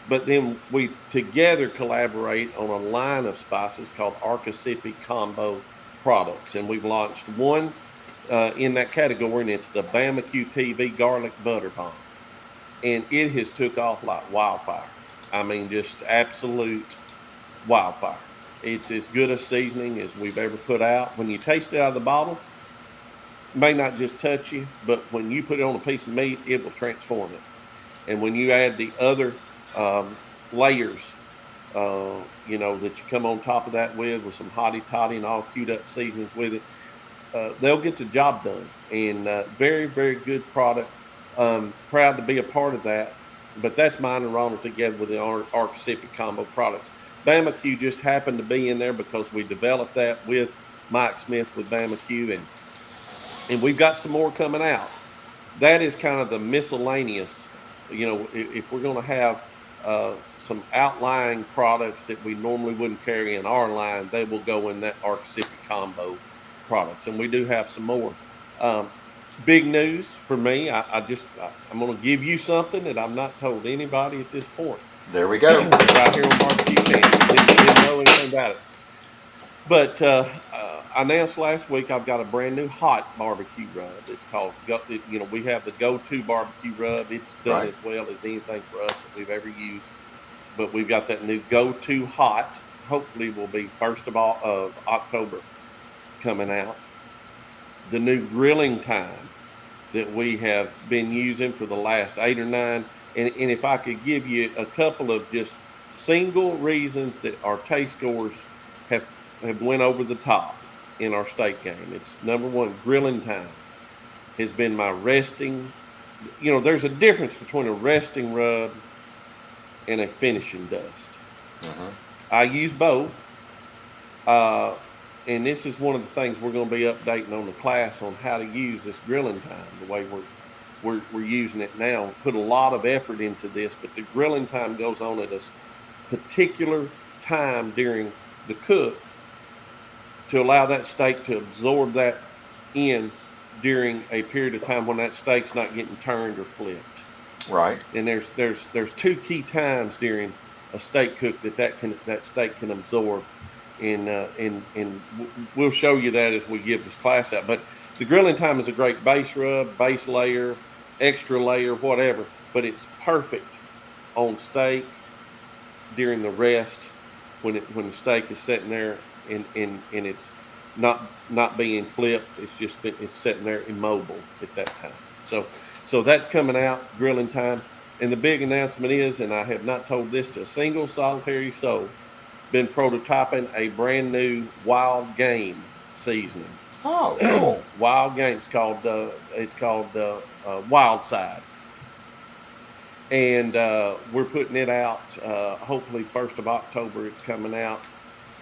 But then we together collaborate on a line of spices called Arcasipi Combo products. And we've launched one in that category, and it's the BBQ TV Garlic Butter Bomb. And it has took off like wildfire. I mean, just absolute wildfire. It's as good a seasoning as we've ever put out. When you taste it out of the bottle, it may not just touch you, but when you put it on a piece of meat, it will transform it. And when you add the other layers, that you come on top of that with some Hottie Toddy and All Queued Up seasonings with it, they'll get the job done. And very, very good product. Proud to be a part of that. But that's mine and Ronald together with the Archicific combo products. BBQ just happened to be in there because we developed that with Mike Smith with BBQ, and we've got some more coming out. That is kind of the miscellaneous. If we're going to have some outlying products that we normally wouldn't carry in our line, they will go in that Archicific combo products, and we do have some more. Um, Big news for me. I'm going to give you something that I've not told anybody at this point. There we go. Right here on Barbecue Channel. Didn't know anything about it. But I announced last week I've got a brand new hot barbecue rub. It's called, we have the go-to barbecue rub. It's done Right. as well as anything for us that we've ever used. But we've got that new go-to hot. Hopefully will be first of October coming out. The new grilling time that we have been using for the last 8 or 9. And if I could give you a couple of just single reasons that our taste scores have went over the top in our steak game. It's number one, grilling time has been my resting. There's a difference between a resting rub and a finishing dust. I use both. And this is one of the things we're going to be updating on the class on how to use this grilling time the way we're using it now. Put a lot of effort into this, but the grilling time goes on at a particular time during the cook to allow that steak to absorb that in during a period of time when that steak's not getting turned or flipped. Right. And there's 2 key times during a steak cook that steak can absorb. And we'll show you that as we give this class out. But the grilling time is a great base rub, base layer, extra layer, whatever. But it's perfect on steak during the rest when the steak is sitting there and it's not being flipped. It's sitting there immobile at that time. So that's coming out, grilling time. And the big announcement is, and I have not told this to a single solitary soul, been prototyping a brand new wild game seasoning. Oh, cool. Wild game. It's called Wild Side, and we're putting it out. Hopefully, 1st of October, it's coming out.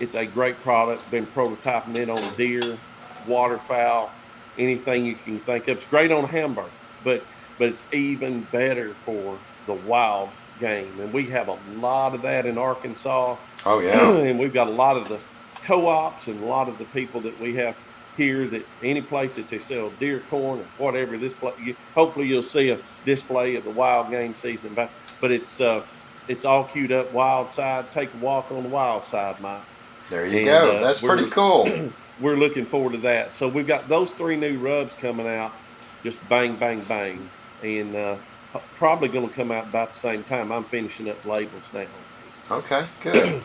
It's a great product. Been prototyping it on deer, waterfowl, anything you can think of. It's great on hamburger, but it's even better for the wild game, and we have a lot of that in Arkansas. Oh yeah. And we've got a lot of the co-ops and a lot of the people that we have here, that any place that they sell deer corn or whatever, hopefully you'll see a display of the wild game seasoning. But it's all queued up. Wild Side. Take a walk on the wild side, Mike. There you go. That's pretty cool. We're looking forward to that. So we've got those 3 new rubs coming out. Just bang, bang, bang. And probably going to come out about the same time. I'm finishing up labels now. Okay, good.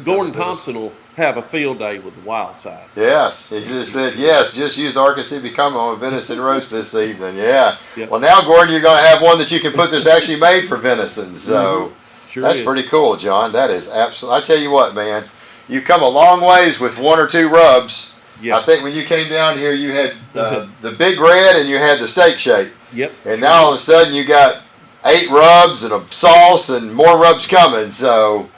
Gordon Thompson will have a field day with the Wild Side. Yes, he just said yes. Just use the Archicific combo with venison roast this evening. Yeah. Yep. Well, now Gordon, you're going to have one that you can put that's actually made for venison. So Sure that's is. pretty cool, John. That is absolutely. I tell you what, man, you've come a long ways with 1 or 2 rubs. Yep. I think when you came down here, you had the Big Red and you had the steak shake. Yep. And now all of a sudden you got 8 rubs and a sauce and more rubs coming. So.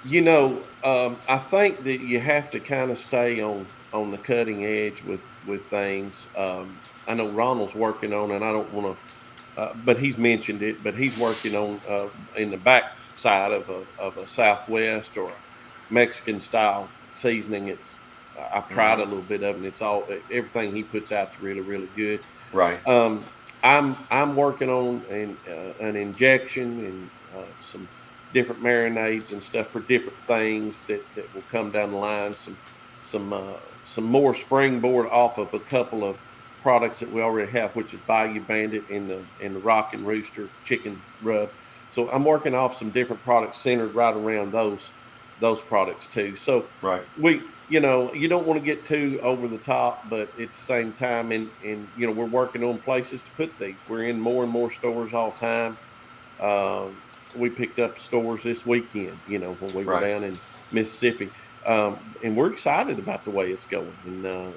I think that you have to kind of stay on the cutting edge with things. I know Ronald's working on, and I don't want to, but he's mentioned it. But he's working on in the back side of a Southwest or Mexican style seasoning. I've tried a little bit of it. And everything he puts out's really, really good. Right. I'm working on an injection and some different marinades and stuff for different things that will come down the line. Some more springboard off of a couple of products that we already have, which is Bayou Bandit and the Rock and Rooster chicken rub. So I'm working off some different products centered right around those products too. So right. You don't want to get too over the top, but at the same time, and we're working on places to put these. We're in more and more stores all the time. We picked up stores this weekend, when we were down in Mississippi. And we're excited about the way it's going. And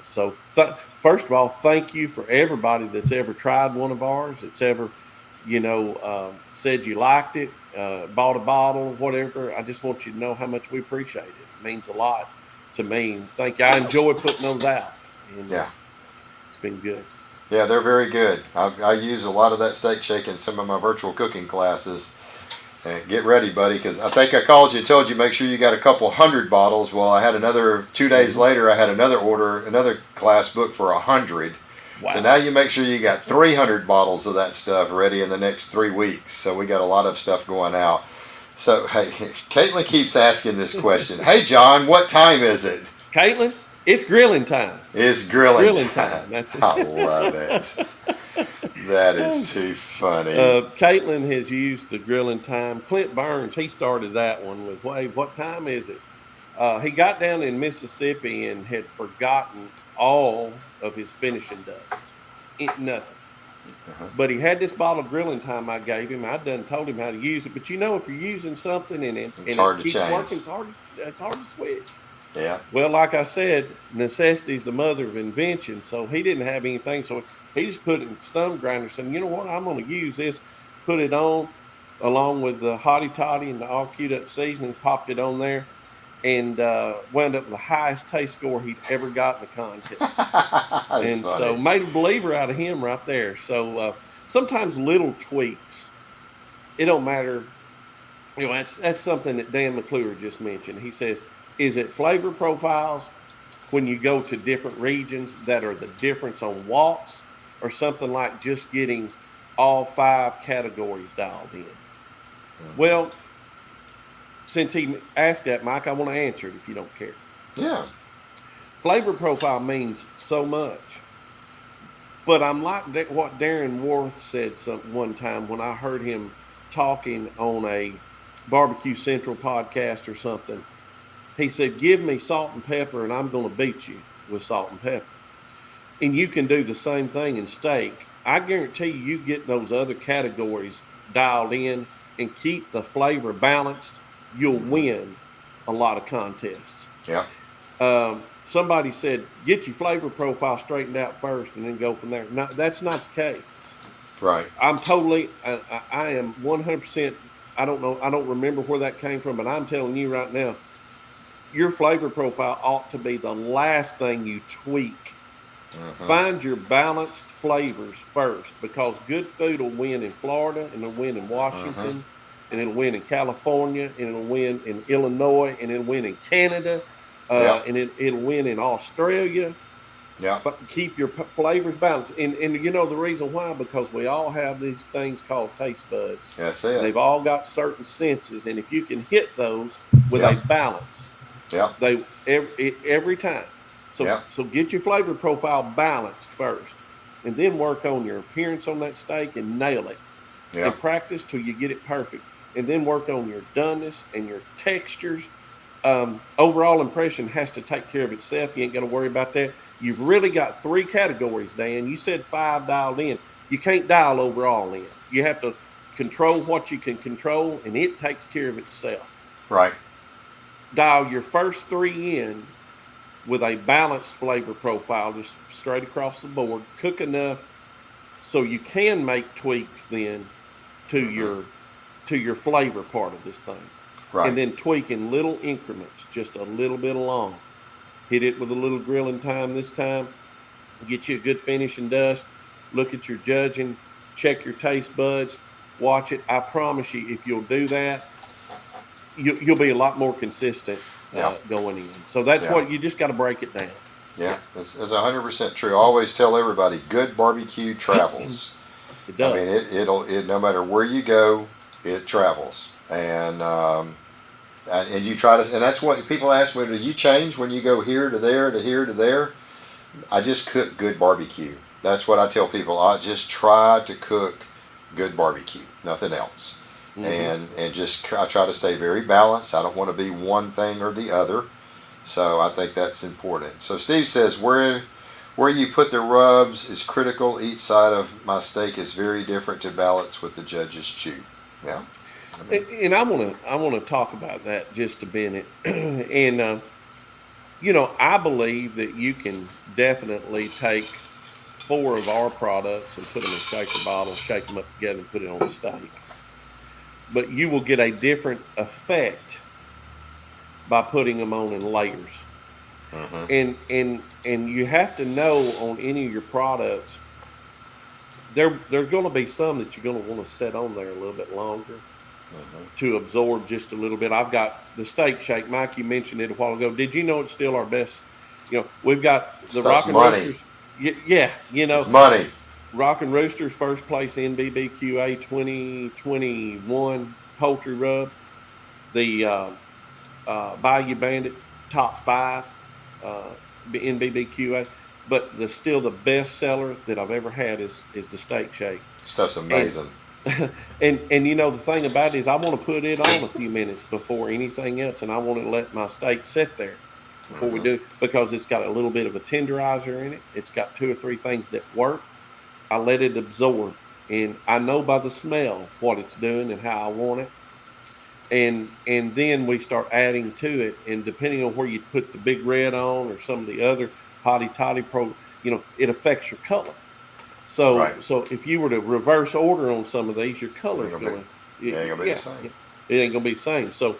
first of all, thank you for everybody that's ever tried one of ours, that's ever, said you liked it, bought a bottle, whatever. I just want you to know how much we appreciate it. It means a lot to me. Thank you. I enjoy putting those out, and Yeah. it's been good. Yeah, they're very good. I use a lot of that steak shake in some of my virtual cooking classes. And get ready, buddy, because I think I called you and told you make sure you got a couple hundred bottles. Well, I had another 2 days later. I had another order, another class booked for 100. Wow. So now you make sure you got 300 bottles of that stuff ready in the next 3 weeks. So we got a lot of stuff going out. So hey, Caitlin keeps asking this question. Hey, John, what time is it? Caitlin, it's grilling time. It's grilling Grilling time. time. That's it. I love it. That is too funny. Caitlin has used the grilling time. Clint Burns, he started that one with, Wade, what time is it? He got down in Mississippi and had forgotten all of his finishing dust. Nothing. But he had this bottle of grilling time I gave him. I done told him how to use it. But if you're using something and it keeps working, it's hard to switch. Yeah. Well, like I said, necessity is the mother of invention. So he didn't have anything. So he just put it in the stump grinder, saying, you know what, I'm going to use this, put it on along with the hottie toddy and the all queued up seasoning, popped it on there, and wound up with the highest taste score he'd ever got in the contest. And funny. So made a believer out of him right there. So sometimes little tweaks, it don't matter. That's something that Dan McClure just mentioned. He says, is it flavor profiles when you go to different regions that are the difference on walks, or something like just getting all 5 categories dialed in? Well, since he asked that, Mike, I want to answer it if you don't care. Yeah. Flavor profile means so much. But I'm like what Darren Worth said one time when I heard him talking on a Barbecue Central podcast or something. He said, give me salt and pepper and I'm going to beat you with salt and pepper. And you can do the same thing in steak. I guarantee you get those other categories dialed in and keep the flavor balanced, you'll win a lot of contests. Yeah. Somebody said, get your flavor profile straightened out first and then go from there. No, that's not the case. Right. I am 100%, I don't remember where that came from, but I'm telling you right now, your flavor profile ought to be the last thing you tweak. Find your balanced flavors first, because good food will win in Florida, and it'll win in Washington, and it'll win in California, and it'll win in Illinois, and it'll win in Canada, and it'll win in Australia. Yeah. But keep your flavors balanced. And you know the reason why? Because we all have these things called taste buds. That's it. They've all got certain senses, and if you can hit those with a balance, they every time. So get your flavor profile balanced first, and then work on your appearance on that steak and nail it. And practice till you get it perfect, and then work on your doneness and your textures. Overall impression has to take care of itself. You ain't got to worry about that. You've really got 3 categories, Dan. You said 5 dialed in. You can't dial overall in. You have to control what you can control, and it takes care of itself. Right. Dial your first 3 in with a balanced flavor profile, just straight across the board. Cook enough so you can make tweaks then to your flavor part of this thing. Right. And then tweak in little increments, just a little bit along. Hit it with a little grilling time this time. Get you a good finish and dust. Look at your judging. Check your taste buds. Watch it. I promise you, if you'll do that, you'll be a lot more consistent going in. So that's what you just got to break it down. Yeah, it's 100% true. I always tell everybody, good barbecue travels. It does. I mean, it no matter where you go, it travels. And you try to, and that's what people ask me, do you change when you go here to there to here to there? I just cook good barbecue. That's what I tell people. I just try to cook good barbecue, nothing else. And I try to stay very balanced. I don't want to be one thing or the other. So I think that's important. So Steve says, where you put the rubs is critical. Each side of my steak is very different to balance what the judges choose. Yeah. And I want to talk about that just a minute. And I believe that you can definitely take 4 of our products and put them in shaker bottles, shake them up together, and put it on a steak. But you will get a different effect by putting them on in layers. Mm-hmm. And you have to know on any of your products, there's going to be some that you're going to want to set on there a little bit longer Mm-hmm. to absorb just a little bit. I've got the steak shake. Mike, you mentioned it a while ago. Did you know it's still our best? We've got the Stuff's Rockin' money. Roosters. Yeah, It's money. Rockin' Roosters first place in BBQA 2021 poultry rub. The Bayou Bandit top 5 uh, in BBQA. But still the best seller that I've ever had is the steak shake. Stuff's And amazing. and the thing about it is I want to put it on a few minutes before anything else, and I want to let my steak sit there before we Mm-hmm. do, because it's got a little bit of a tenderizer in it. It's got 2 or 3 things that work. I let it absorb, and I know by the smell what it's doing and how I want it. And then we start adding to it, and depending on where you put the big red on or some of the other hotty toddy it affects your color. Right. So if you were to reverse order on some of these, your It ain't color's gonna be. going It ain't to, gonna be the yeah, same. yeah, it ain't going to be the same. So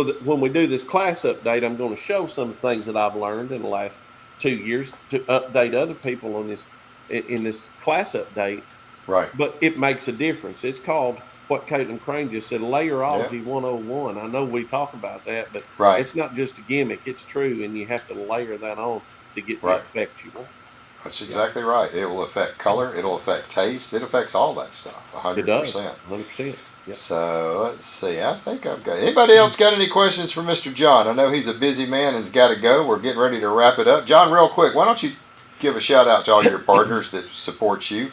that when we do this class update, I'm going to show some things that I've learned in the last 2 years to update other people on this in this class update. Right. But it makes a difference. It's called what Caitlin Crane just said, Yeah. layerology 101. I know we talk about that, but Right. it's not just a gimmick. It's true, and you have to layer that on to get the Right. effect you want. That's Yeah, exactly right. It will affect color. It'll affect taste. It affects all that stuff. a it hundred does. percent. 100%. Yep. So let's see. I think I've got. Anybody else got any questions for Mr. John? I know he's a busy man and's got to go. We're getting ready to wrap it up. John, real quick, why don't you give a shout out to all your partners that support you?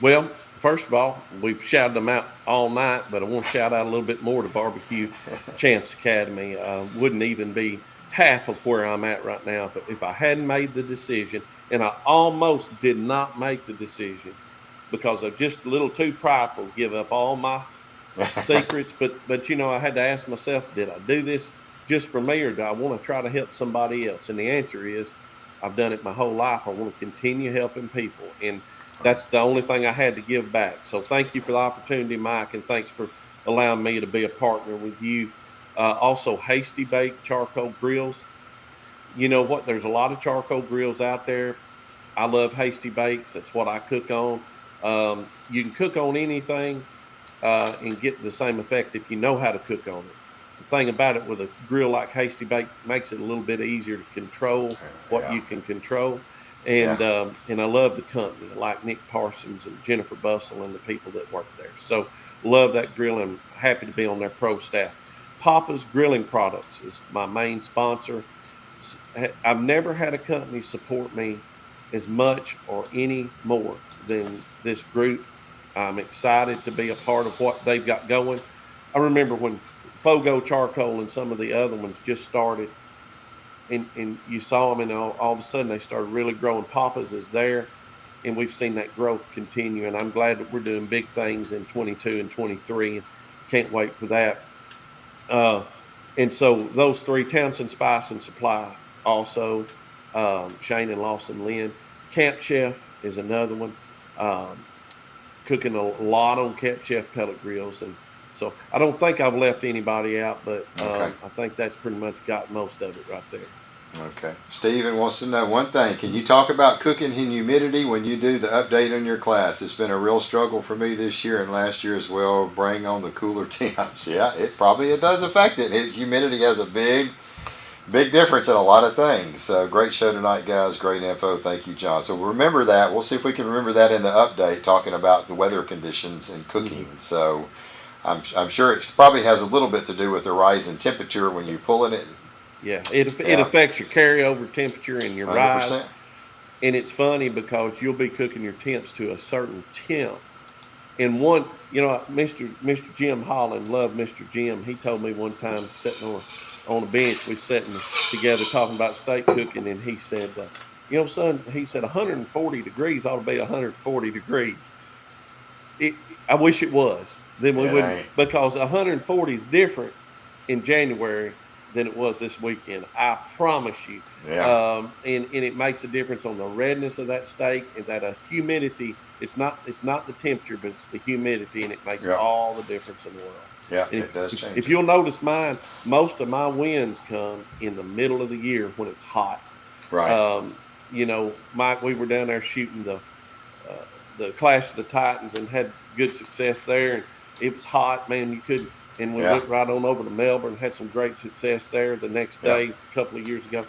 Well, first of all, we've shouted them out all night, but I want to shout out a little bit more to Barbecue Champs Academy. Wouldn't even be half of where I'm at right now if I hadn't made the decision. And I almost did not make the decision because I'm just a little too prideful to give up all my secrets. But I had to ask myself, did I do this just for me, or do I want to try to help somebody else? And the answer is, I've done it my whole life. I want to continue helping people, and that's the only thing I had to give back. So thank you for the opportunity, Mike, and thanks for allowing me to be a partner with you. Also, Hasty Bake charcoal grills. You know what? There's a lot of charcoal grills out there. I love Hasty Bakes. That's what I cook on. You can cook on anything and get the same effect if you know how to cook on it. The thing about it with a grill like Hasty Bake makes it a little bit easier to control what Yeah. you can control. Yeah. And I love the company, like Nick Parsons and Jennifer Bussell and the people that work there. So love that grill, and happy to be on their pro staff. Papa's Grilling Products is my main sponsor. I've never had a company support me as much or any more than this group. I'm excited to be a part of what they've got going. I remember when Fogo Charcoal and some of the other ones just started, and you saw them, and all of a sudden they started really growing. Papa's is there, and we've seen that growth continue. And I'm glad that we're doing big things in 22 and 23, and can't wait for that. Uh, and so those three, Townsend Spice and Supply, also Shane and Lawson Lynn. Camp Chef is another one. Um, Cooking a lot on Camp Chef pellet grills, and so I don't think I've left anybody out, but Okay. I think that's pretty much got most of it right there. Okay. Steven wants to know one thing. Can you talk about cooking in humidity when you do the update on your class? It's been a real struggle for me this year and last year as well, bring on the cooler temps. Yeah, it does affect it. Humidity has a big difference in a lot of things. So great show tonight, guys. Great info. Thank you, John. So remember that. We'll see if we can remember that in the update, talking about the weather conditions and cooking. Mm-hmm. So I'm sure it probably has a little bit to do with the rise in temperature when you're pulling it. Yeah, it Yeah, affects your carryover temperature and your rise, 100%. and it's funny because you'll be cooking your temps to a certain temp. And one, Mr. Jim Holland, love Mr. Jim. He told me one time sitting on a bench, we sitting together talking about steak cooking, and he said, son, he said 140 degrees ought to be 140 degrees. I wish it was. Then we It wouldn't, ain't. because 140 is different in January than it was this weekend. I promise you. Yeah. And it makes a difference on the redness of that steak and that humidity. It's not the temperature, but it's the humidity, and it makes Yeah. all the difference in the world. Yeah. And It does change if it. you'll notice mine, most of my wins come in the middle of the year when it's hot. Right. Um, Mike, we were down there shooting the Clash of the Titans and had good success there. And it was hot, man. You couldn't. And we Yeah. went right on over to Melbourne, had some great success there. The next Yeah. day, a couple of years ago,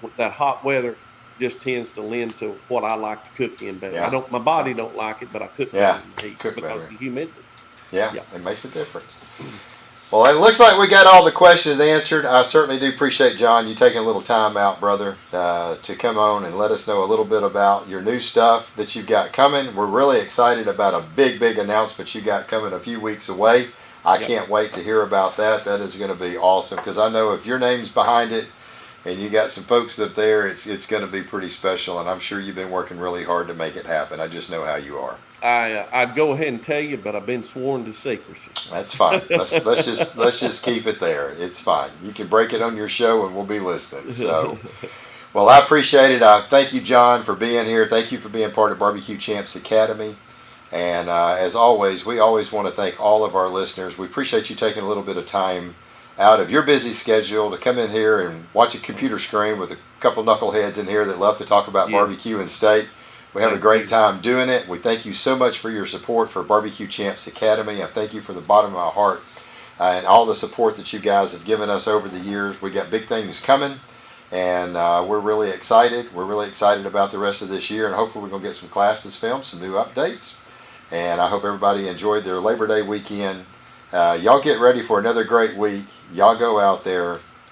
with that hot weather just tends to lend to what I like to cook in better. I Yeah. don't. My body don't like it, but I cook better Yeah. in the heat Cook because better. of the humidity. Yeah. Yeah. It makes a difference. Well, it looks like we got all the questions answered. I certainly do appreciate, John, you taking a little time out, brother, to come on and let us know a little bit about your new stuff that you've got coming. We're really excited about a big, big announcement you got coming a few weeks away. I Yep. can't wait to hear about that. That is going to be awesome because I know if your name's behind it and you got some folks up there, it's going to be pretty special. And I'm sure you've been working really hard to make it happen. I just know how you are. I'd go ahead and tell you, but I've been sworn to secrecy. That's fine. Let's just keep it there. It's fine. You can break it on your show, and we'll be listening. So, well, I appreciate it. Thank you, John, for being here. Thank you for being part of Barbecue Champs Academy. And as always, we always want to thank all of our listeners. We appreciate you taking a little bit of time out of your busy schedule to come in here and watch a computer screen with a couple knuckleheads in here that love to talk about Yes. barbecue and steak. We have a Thank great you. time doing it. We thank you so much for your support for Barbecue Champs Academy. I thank you from the bottom of my heart and all the support that you guys have given us over the years. We got big things coming, and we're really excited. We're really excited about the rest of this year, and hopefully we're going to get some classes filmed, some new updates. And I hope everybody enjoyed their Labor Day weekend. Y'all get ready for another great week. Y'all go out there